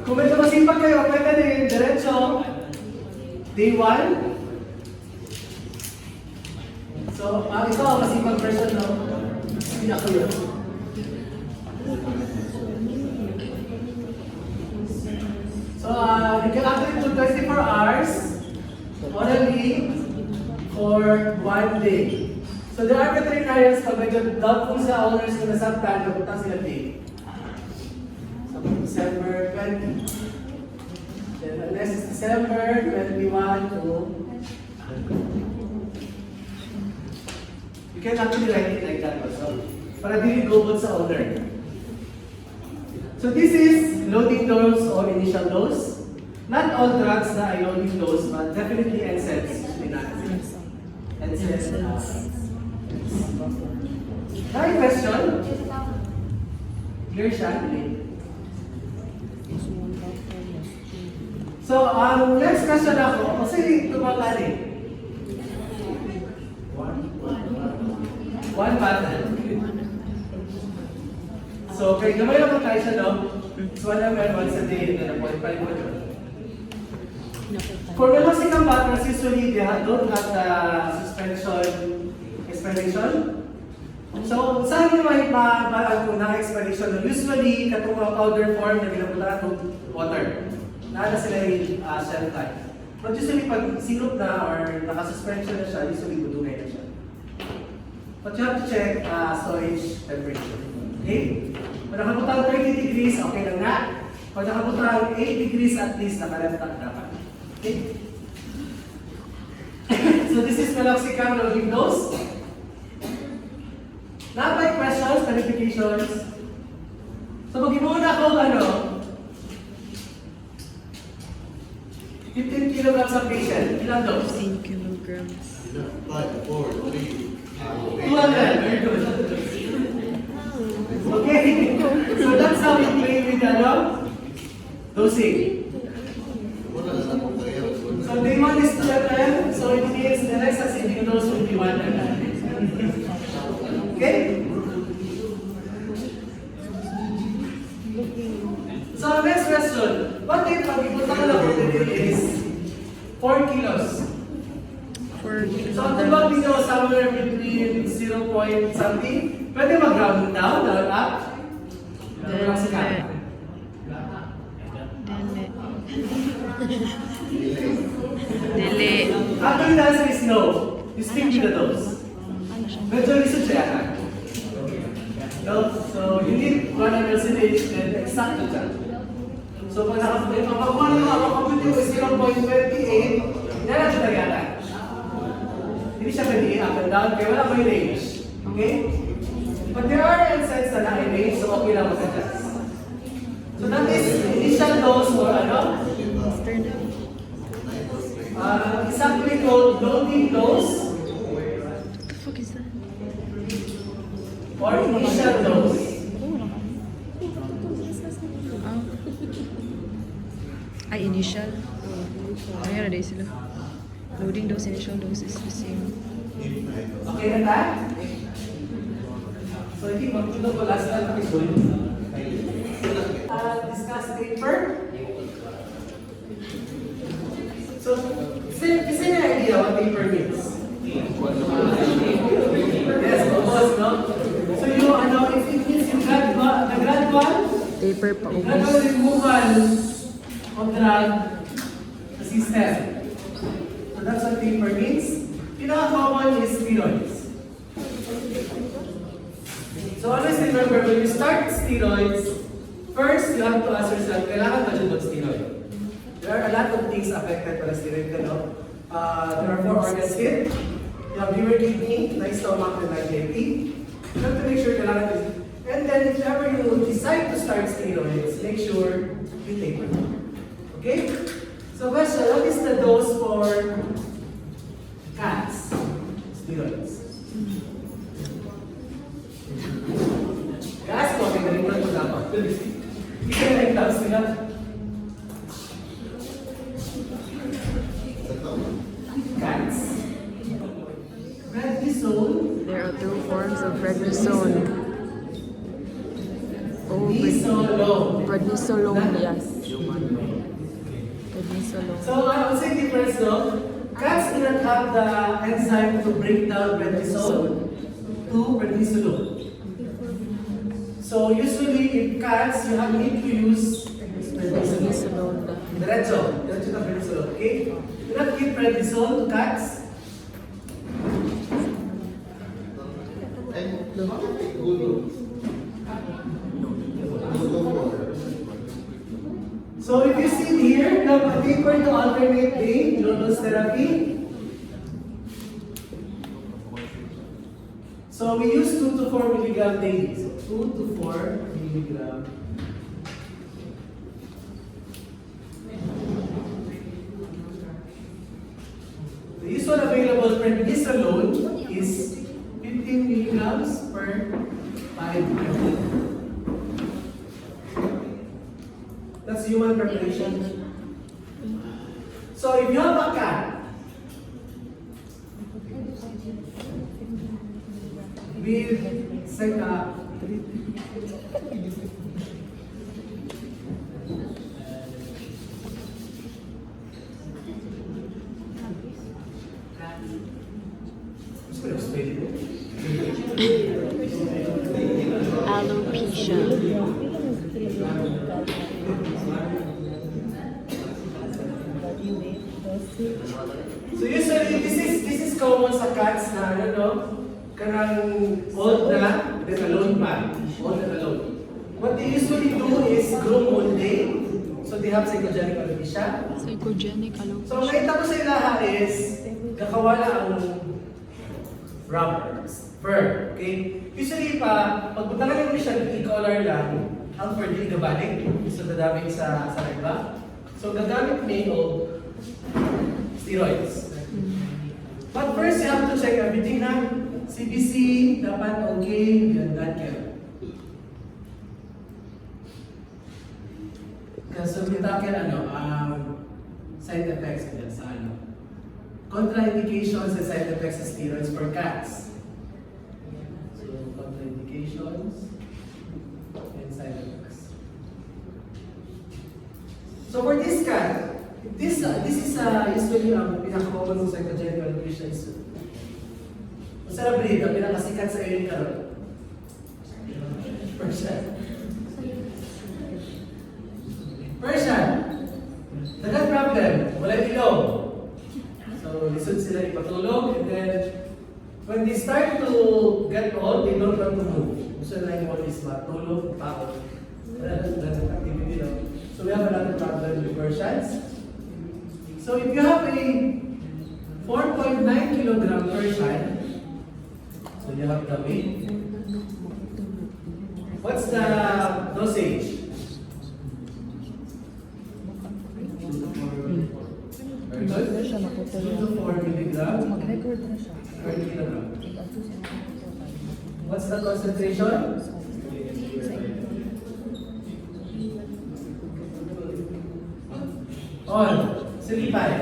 Kung medyo masipag kayo, pwede din, diretso, day 1. So, ito ang masipag version, no? Hindi ako yun. So, you can actually do 24 hours orally for 1 day. So, there are veterinarians pag medyo doubtful sa owners na nasaktan, napunta sila day. So, December 20. Then, the next is December 21 to... You can actually write it like that also. Para dili global sa owner. So this is loading dose or initial dose. Not all drugs na ay loading dose, but definitely NSAIDs. NSAIDs. May question? Clear siya? So, next question ako, kasi tumatali. One bottle. So, kaya gamay naman tayo siya, no? It's 1 ml once a day, and then 0.5 mo doon. For meloxicam bottles, usually they don't have the suspension expiration. So, saan yung may na-expiration? Usually, katong mga powder form na ginagula ng water. Naala sila yung shelf life. But usually, pag sirup na or naka-suspension na siya, usually budungay na siya. But you have to check storage temperature. Okay? Kung nakabutang 30 degrees, okay lang na. Kung nakabutang 8 degrees at least, nakalantak dapat. Okay? So this is meloxicam loading dose. Now by questions, clarifications. So mag-imuna ko 15 kilograms ang patient. Ilang dose? 15 kilograms. 5, 4, 3, 200. Very good. Okay. So that's how we play with dosing. So day 1 is 2 ml. So it means the next ascending dose will be 1 ml. Okay? question. What if pag-ipunta ka lang is 4 kilos? So, ang tibag dito somewhere between 0 point something, pwede mag-round down, down up. Down sa kanan. Dili. Actually, the answer is no. You stick with the nose. Medyo lisod siya yata. No? So, you need 100% and exact to that. So, pag nakakuha nyo ako, kapag yung 0.28, yan siya yata. Hindi siya pwede up and down, kaya wala may range. Okay? But there are insights na naka-range, so okay lang mag-adjust. So, that is initial dose or ano? Exactly called loading dose Fuck is that? or initial dose. Ay, initial. Ayan na din sila. Loading dose, initial dose is the same. Okay na ta? So, I think magtunog ko last time kami discuss paper. So, is there an idea what paper means? Yes, almost, no? So, if it means yung the gradual Paper pa gradual removal of drug sa system. So, that's what paper means. Pinaka-common is steroids. So, always remember, when you start steroids, first, you have to ask yourself, kailangan ba dyan mag-steroid? There are a lot of things affected by the steroid. There are 4 organs here. You have liver, kidney, nice stomach, and diabetes. You have to make sure kailangan to. And then, if ever you decide to start steroids, make sure you take it. Okay? So, question, what is the dose for cats? Steroids. Guys, okay, nalimutan ko dapat. Hindi ka na yung nila. Cats. Prednisone. There are 2 forms of prednisone. Oh, Prednisolone. prednisolone, yes. Prednisolone. So, I would say difference though. Cats do not have the enzyme to break down prednisone to prednisolone. So, usually in cats, you need to use prednisone. Prednisolone. Diretso na prednisone, okay? Do not give prednisone to cats. So if you see here, the paper to alternate day, low-dose therapy. So we use 2 to 4 milligram daily. So 2 to 4 milligram. The usual available prednisolone is 15 milligrams per 5 ml. That's human preparation. So if you have a cat with Alopecia. So usually this is common sa cats na kanang old na, then alone pa. Old and alone. What they usually do is groom all day. So they have psychogenic alopecia. Psychogenic alopecia. So ang nakita ko sa ilaha is kakawala ang rubber, fur. Okay? Usually pa, pagpunta ka naman siya, i-color lang, ang fur di gabalik. So dadaming sa iba. So gagamit may of steroids. But first, you have to check everything na. CBC, dapat okay, that care. So kita side effects nila sa contraindications and side effects of steroids for cats. So contraindications and side effects. So for this cat, this is usually ang pinaka-common ng psychogenic malnutrition is sa breed, ang pinakasikat sa area karon. Persian. Persian. Dagat problem, wala ilong. So lisod sila ipatulog and then when they start to get old, they don't want to move. Gusto nila yung always matulog, pao. That's activity lang. So we have another problem with Persians. So if you have a 4.9 kilogram Persian, so you have the weight. What's the dosage? Very good. 2 to 4 milligram per kilogram. What's the concentration? On. Silipay.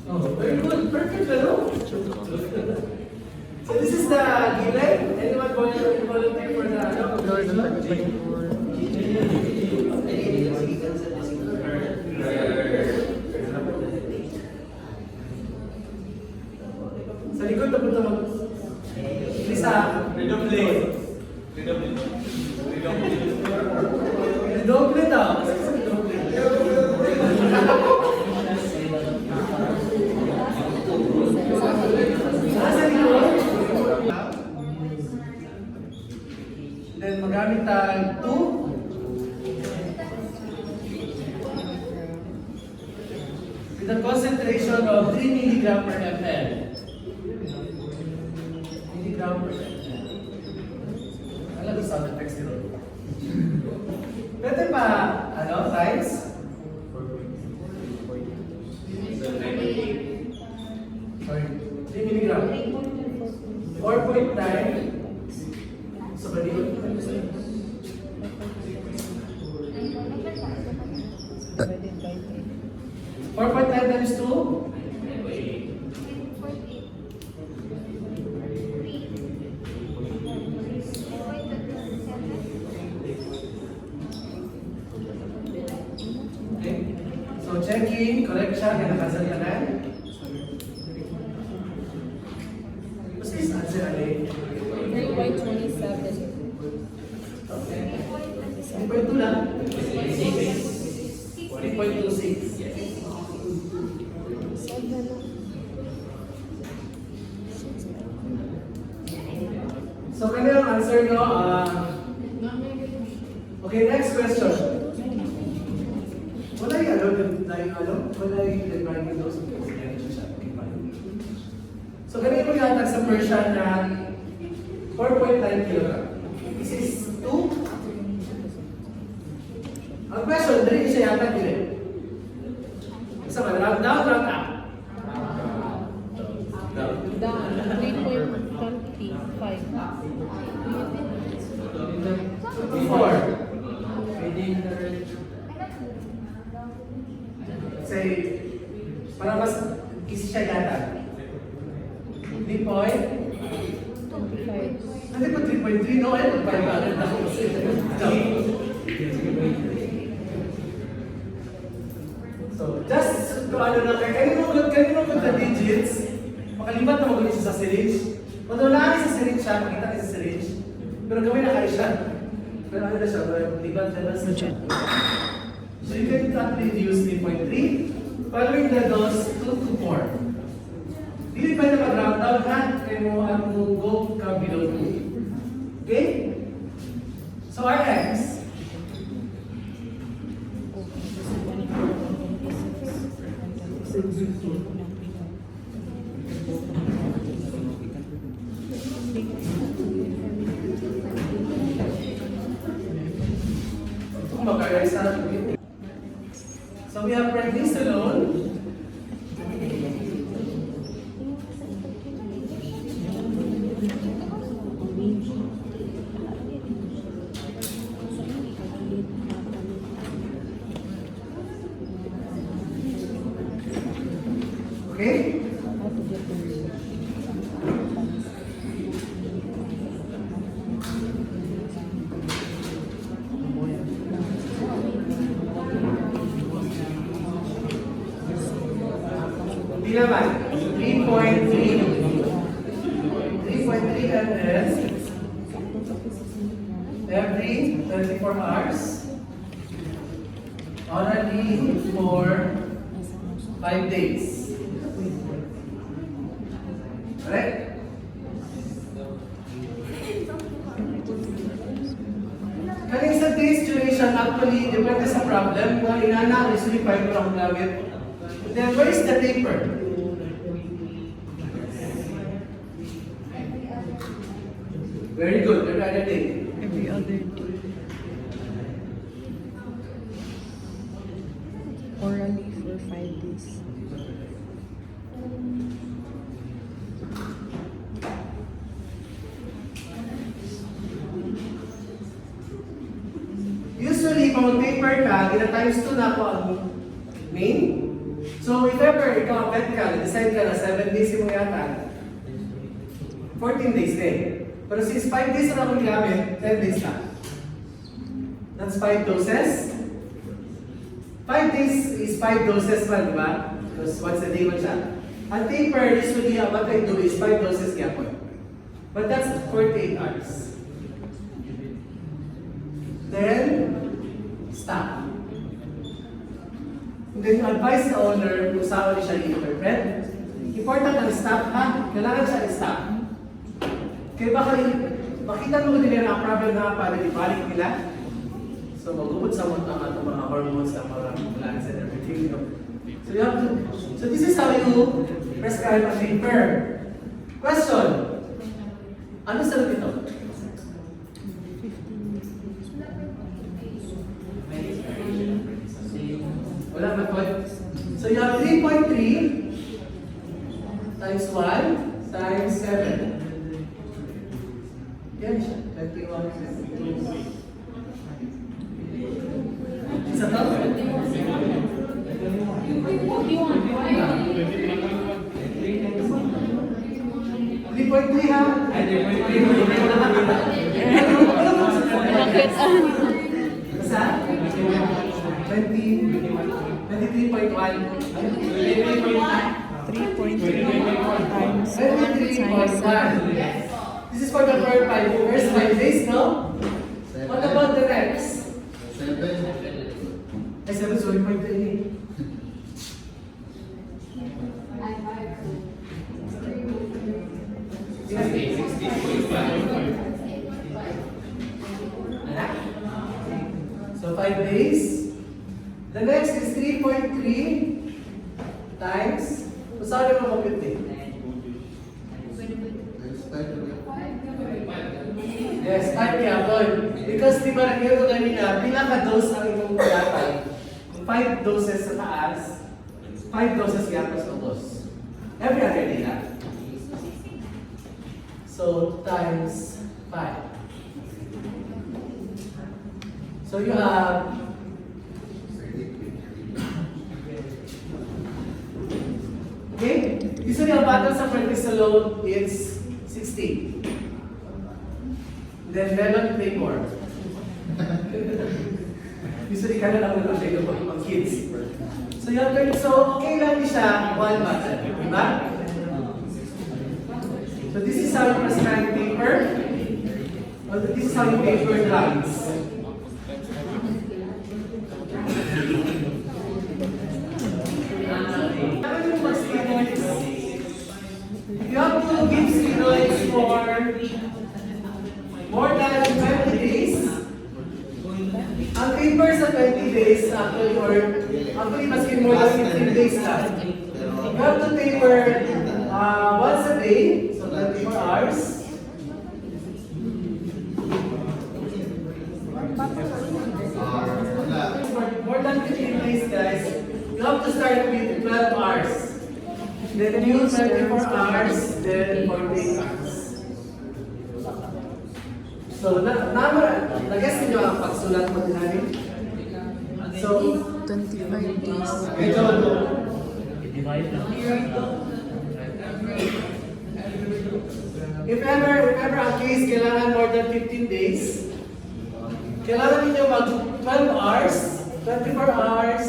Oh, very good. Perfect, ano? So this is the given. Anyone volunteer for the sa likod na punta mag... Lisa. Redoble daw. Kasi sa redoble. Nasa likod. Then magamit tayo 2 with a concentration of 3 mg per ml. Milligram per ml. Alam ko sound effects nito. Pwede pa, times? Sorry, 3 milligram. 4.9. So, bali. 4.9 times 2? Okay. So, checking, correction, and nakasantanan. What's this answer, Ali? 3.27. Okay. 3.2 lang. 3.26. So, kanya ang answer nyo. Okay, next question. Wala yung dividing dose of energy siya. Okay, fine. So, ganito yung hatag sa Persian na 4.9 kilogram. This is 2. Ang question, dali siya yata din. Isa ba? Round down, round up. Down. 3.25. 4. Say, para mas easy siya yata. 3 point? 25. Hindi po 3.3, no? Ay, 500 ako. So, just to ano na kayo, kanino ko the digits, makalimat na magulit siya sa syringe. Kung wala sa syringe siya, makita kayo sa syringe. Pero gawin na kayo siya. Pero ano na siya, libat na lang siya. So you can actually use 3.3, following the dose 2 to 4. Dili pa na mag-round down ha, kaya mo ang go ka below 2. Okay? So our X, so we have prednisolone. Okay? naman. 3.3 ml every 24 hours. Orally for 5 days. Correct? Kaning sa days duration, actually, depende sa problem. Kung inana, usually 5 lang gamit. Then, where is the taper? Very good. Every other day. Every other day. Orally for 5 days. Usually, kung taper ka, gina-times 2 na ako ang main. So, if ever ikaw ang vet ka, decide ka na 7 days yung yata, 14 days din. Pero since 5 days na akong gamit, 10 days na. That's 5 doses. 5 days is 5 doses pa, di ba? Because once a day man siya. Ang taper, usually, what I do is 5 doses yapon. But that's 48 hours. Then, stop. And then, you advise the owner kung saan siya i-interpret. Important ang stop, ha? Kailangan siya i-stop. Kaya baka makita mo nila na ang problem na pabalik nila. So, magubot sa mga hormones, ang mga glands and everything. So, you have to, so this is how you prescribe a taper. Question. Ano sa ito? Wala ba po? So you have 3.3 times 1 times 7. Yan siya. 21. Isa to? 3.3 ha? Bakit? Isa? 23.1. 3.3 times 1 times 23.1. This is for the first 5 days, no? What about the next? 7. Ay, 7, sorry, 0.3. So 5 days. The next is 3.3 times. Saan naman compute eh? Yes, 5 kapon. Because di ba nag-iwan ko kanina, pinaka-dose ang inyong kulatan. 5 doses sa taas, 5 doses kapon sa ubos. Every other day na. So, times 5. So you have okay? Usually ang battle sa prednisolone is 60. Then melon take more. Usually ka na lang nag-take ng mga kids. So you have to, so okay lang siya 1 bottle, di ba? So this is how you prescribe paper. Well, this is how you paper drugs. You have to give steroids for more than 20 days. Ang paper sa 20 days, actually mas more than 15 days lang. You have to taper once a day, so 24 hours. More than 15 days, guys. You have to start with 12 hours. Then you 24 hours, then 48 hours. So, nag-guess niyo ang pagsulat mo din. So, 25 days. medyo, if ever ang case kailangan more than 15 days, kailangan ninyo mag 12 hours, 24 hours,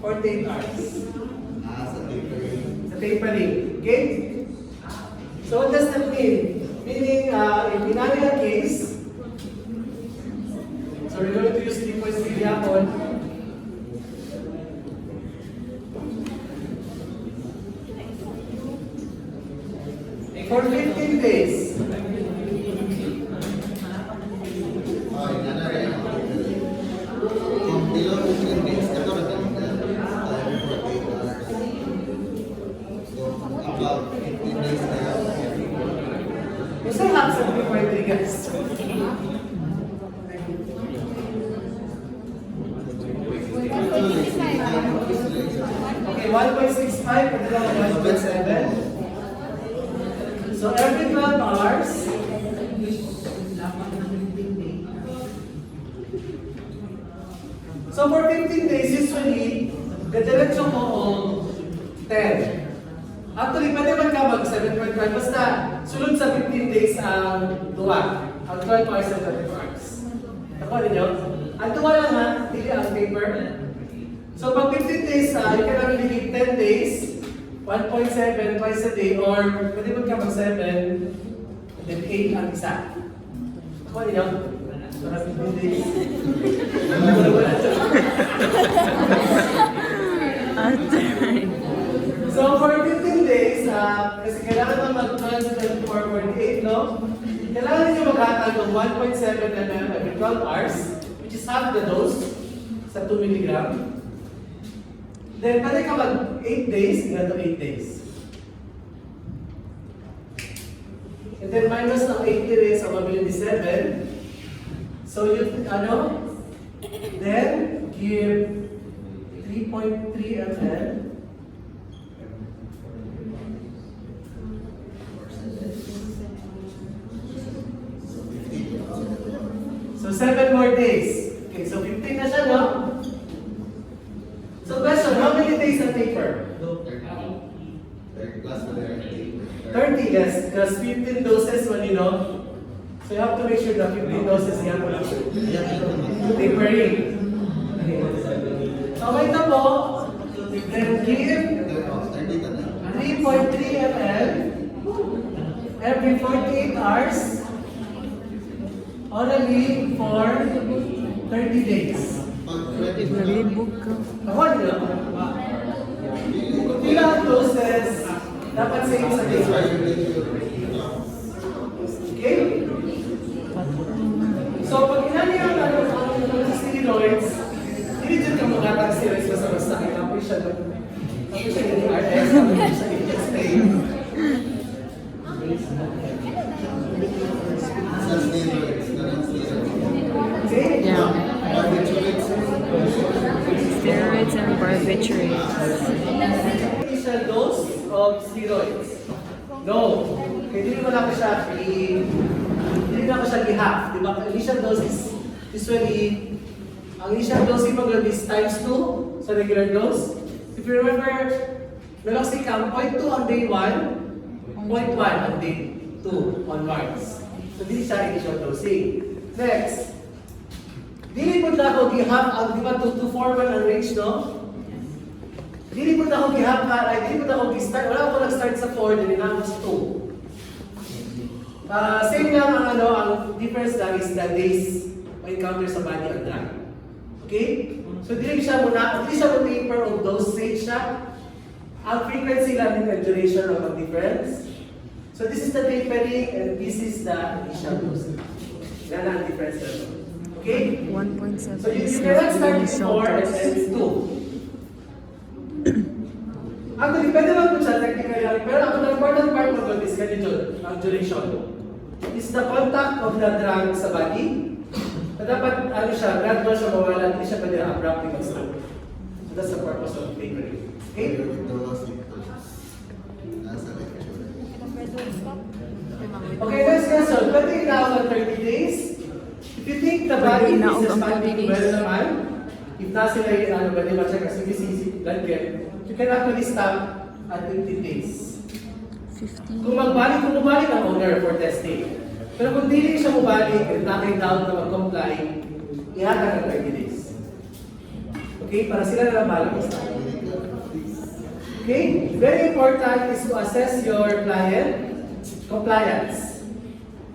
48 hours. Sa paper. Sa tapering. Okay? So what does that mean? Meaning, in binary case, so we're going to use 3.3 diapon. For 15 days. Ay, na rin. Kung below 15 days, ito na din. Time for 8 hours. So, about 15 days na yan. You still have some 3.3 guys. Okay, 1.65 and then 1.7. So every 12 hours, so for 15 days, usually, gadiretso mo o 10. Actually, pwede man ka mag 7.5, basta sunod sa 15 days ang duwa. Ang 12 hours and 24 hours. Nakuha ninyo? Ang duwa lang ha, hindi ang paper. So pag 15 days, you can only give 10 days, 1.7 twice a day, or pwede mo ka mag 7, and then 8 ang isa. Ako ninyo? Para 15 days. So for 15 days, kasi kailangan mo mag 12, 24, 48, no? Kailangan ninyo maghatag ng 1.7 ml every 12 hours, which is half the dose sa 2 mg. Then, pwede ka mag 8 days, ganito 8 days. And then, minus ng 80 rin sa 1.7. So, you, then, give 3.3 ml. So, 7 more days. Okay, so 15 na siya, no? So question, how many days ang taper? 30 plus na rin. 30, yes, because 15 doses when you know. So you have to make sure that 15 doses you have to tapering. So wait na po, then give 3.3 ml every 48 hours orally for 30 days. Nalibog ka. Ako nyo? Kung ilang doses, dapat sa isang day. Okay? So, pag inani ang steroids, hindi dyan ka magatang steroids basta-basta. Kapoy siya yung RS, kapoy siya yung HSA. Sa steroids, na rin steroids. Okay? Yeah. Barbiturates. Steroids and barbiturates. Initial dose of steroids. No. Kaya hindi naman ako siya hindi na ako siya i-half. Diba? Initial dose is usually, ang initial dose yung is times 2 sa regular dose. If you remember, meloxicam, 0.2 on day 1, 0.1 on day 2 onwards. So, this is siya initial dosing. Next, dili po na ako gihap ang di ba 2 to 4 man ang range, no? Dili po na ako gihap ay dili po na ako gi-start. Wala ako nag-start sa 4, dili na ako sa 2. Same lang ang ang difference lang is the days ma-encounter sa body ang drug. Okay? So dili siya muna, dili siya mo taper of dosage siya. Ang frequency lang and duration of ang difference. So this is the tapering and this is the initial dosage. Yan ang difference level. Okay? 1.7 So you is cannot not start the with initial 4 and dose. end with 2. Actually, pwede lang po siya technically, pero ang important part of it is ganito, ang duration. Is the contact of the drug sa body. So dapat, gradual siya mawala, hindi siya pwede abruptly mag-stop. So that's the purpose of tapering. Okay? Okay, next question. Pwede inaon ng 30 days? If you think the body is Inaog ang responding 30 days. well naman, if na sila yung pwede ma-check as CBC blood get, you can actually stop at 15 days. 15. Kung bumalik ang owner for testing. Pero kung hindi siya mabalik at knocking down na mag-comply, ihatag ng 30 days. Okay? Para sila na lang balik mag-stop. Okay? Okay? Very important is to assess your client compliance.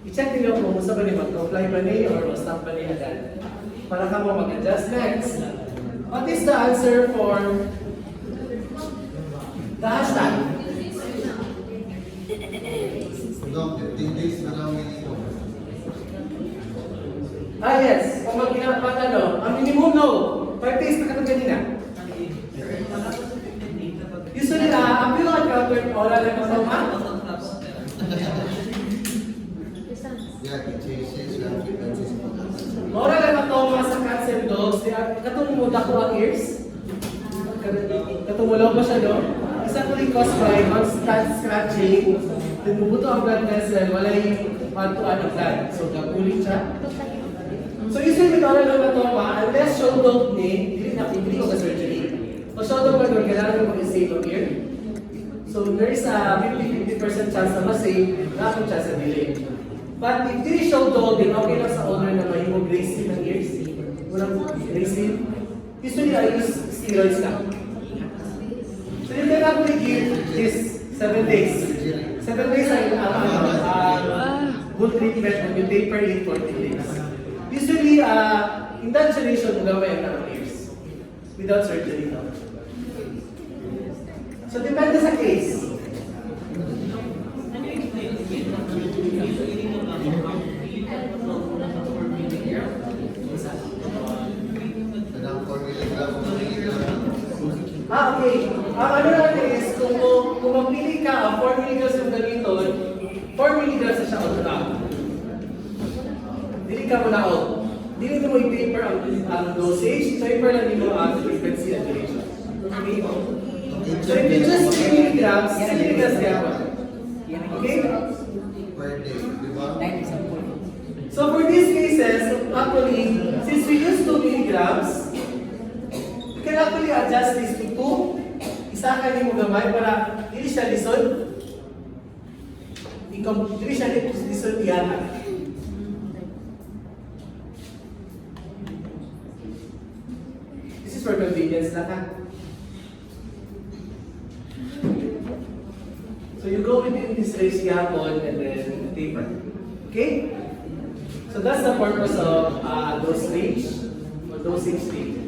I-check niyo kung gusto ba niyo mag-comply ba niyo or mag-stop ba niyo agad. Para ka mo mag-adjust next. What is the answer for the hashtag? No, 15 days na lang minimum. Ah, yes. Kung mag-inapat ang minimum no. 5 days na katong kanina. Usually, ang pinaka-encountered oral na kasama, Yeah, it changes lang. oral na katong sa cancer dogs, katong mo dako ang ears. Katong wala pa siya, no? Isa ko rin caused by constant scratching. Then bubuto ang blood vessel, wala yung pantuan ng blood. So, gagulit siya. So, usually with oral hematoma, unless show dog ni, hindi ko ka-surgery. Pag show dog ka doon, kailangan mo mag-save ang ear. So, there is a 50-50% chance na ma-save, na akong chance na delay. But if hindi show dog, then okay lang sa owner na mahimo grazing ng ears. Walang grazing. Usually, I use steroids lang. So, you can actually give this 7 days. 7 days ay good treatment and you taper it for 3 days. Usually, in that duration, gawin ng ears without surgery. No? So, depende sa case. Anong 4 milligram, 4 milligram. Okay. Ang ano natin is, kung magpili ka, 4 mg yung gamiton, 4 mg na siya out. Dili ka mo na out. Dili mo i-taper ang dosage, taper lang mo ang frequency and duration. Okay? So if you just 3 mg, 3 mg kaya pa. Okay? Per day, di ba? So for these cases, actually, since we use 2 mg, you can actually adjust this to 2. Isa ka rin mo gamay para hindi siya lisod. Hindi siya lisod iyan. This is for convenience lang ha. So you go within this range yapon and then taper. Okay? So that's the purpose of those range or dosing stages.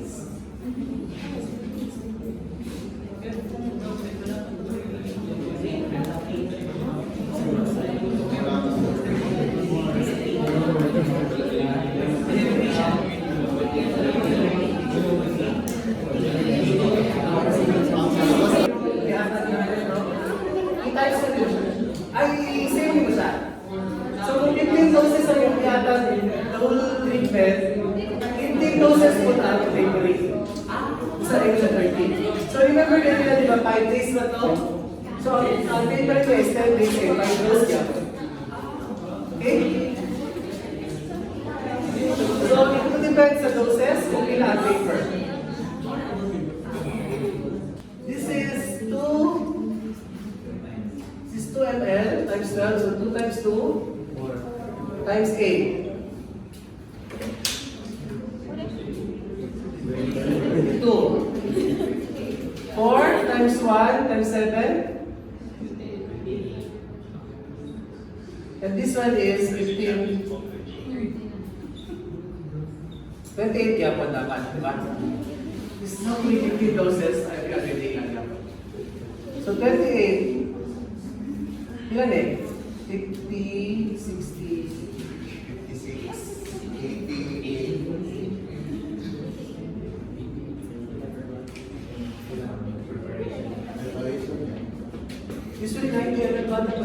Ay, same mo siya. So kung 15 doses ang yung tiyatan, the whole treatment, 15 doses po na ang tapering. Isa rin siya 30. So remember kanina, di ba, 5 days na to? So ang taper ko is 10 days and 5 doses yan. Okay? So it depends sa doses kung ilan ang taper. This is 2 ml times 12, so 2 times 2 times 8. 2. 4 times 1 times 7. And this one is 15. 28 kaya po dapat, di ba? This is only 15 doses every other day lang yan. So 28. Ilan eh? 50, 60, 56, 88. Usually 90 every month.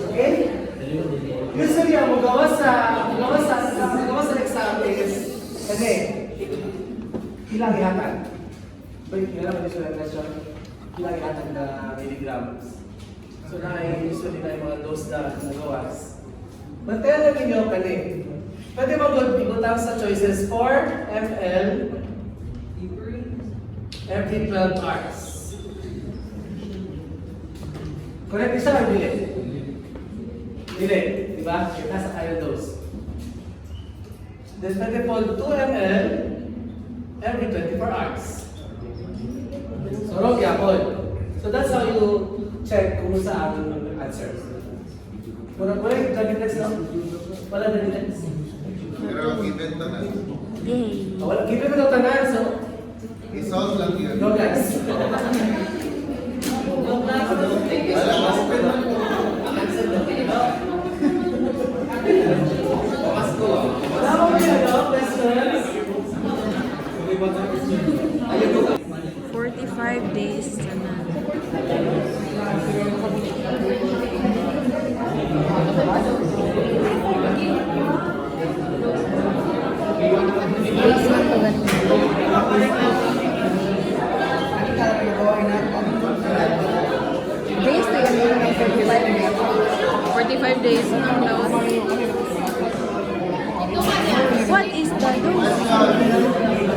Okay? Usually ang magawa sa exam is kasi ilang ihatag. Wait, ilang ba dito na question? Ilang ihatag na milligrams. So na usually na yung mga dose na nagawas. Bantayan na ninyo kani. Pwede mag-ibutang sa choices 4 ml every 12 hours. Correct siya or dili? Dili, di ba? Nasa kayo dose. Then pwede po 2 ml every 24 hours. So, wrong yapon. So, that's how you check kung saan ang answer. Muna po eh, drug index no? Wala drug index. Pero given to na. Wala, given mo na tanan, so, I-solve lang yun. no guys. Wala mas pwede. Wala ko may questions? 45 days sana. Days lang to ganun. Days to ganun ng 45 days. 45 days ng daw.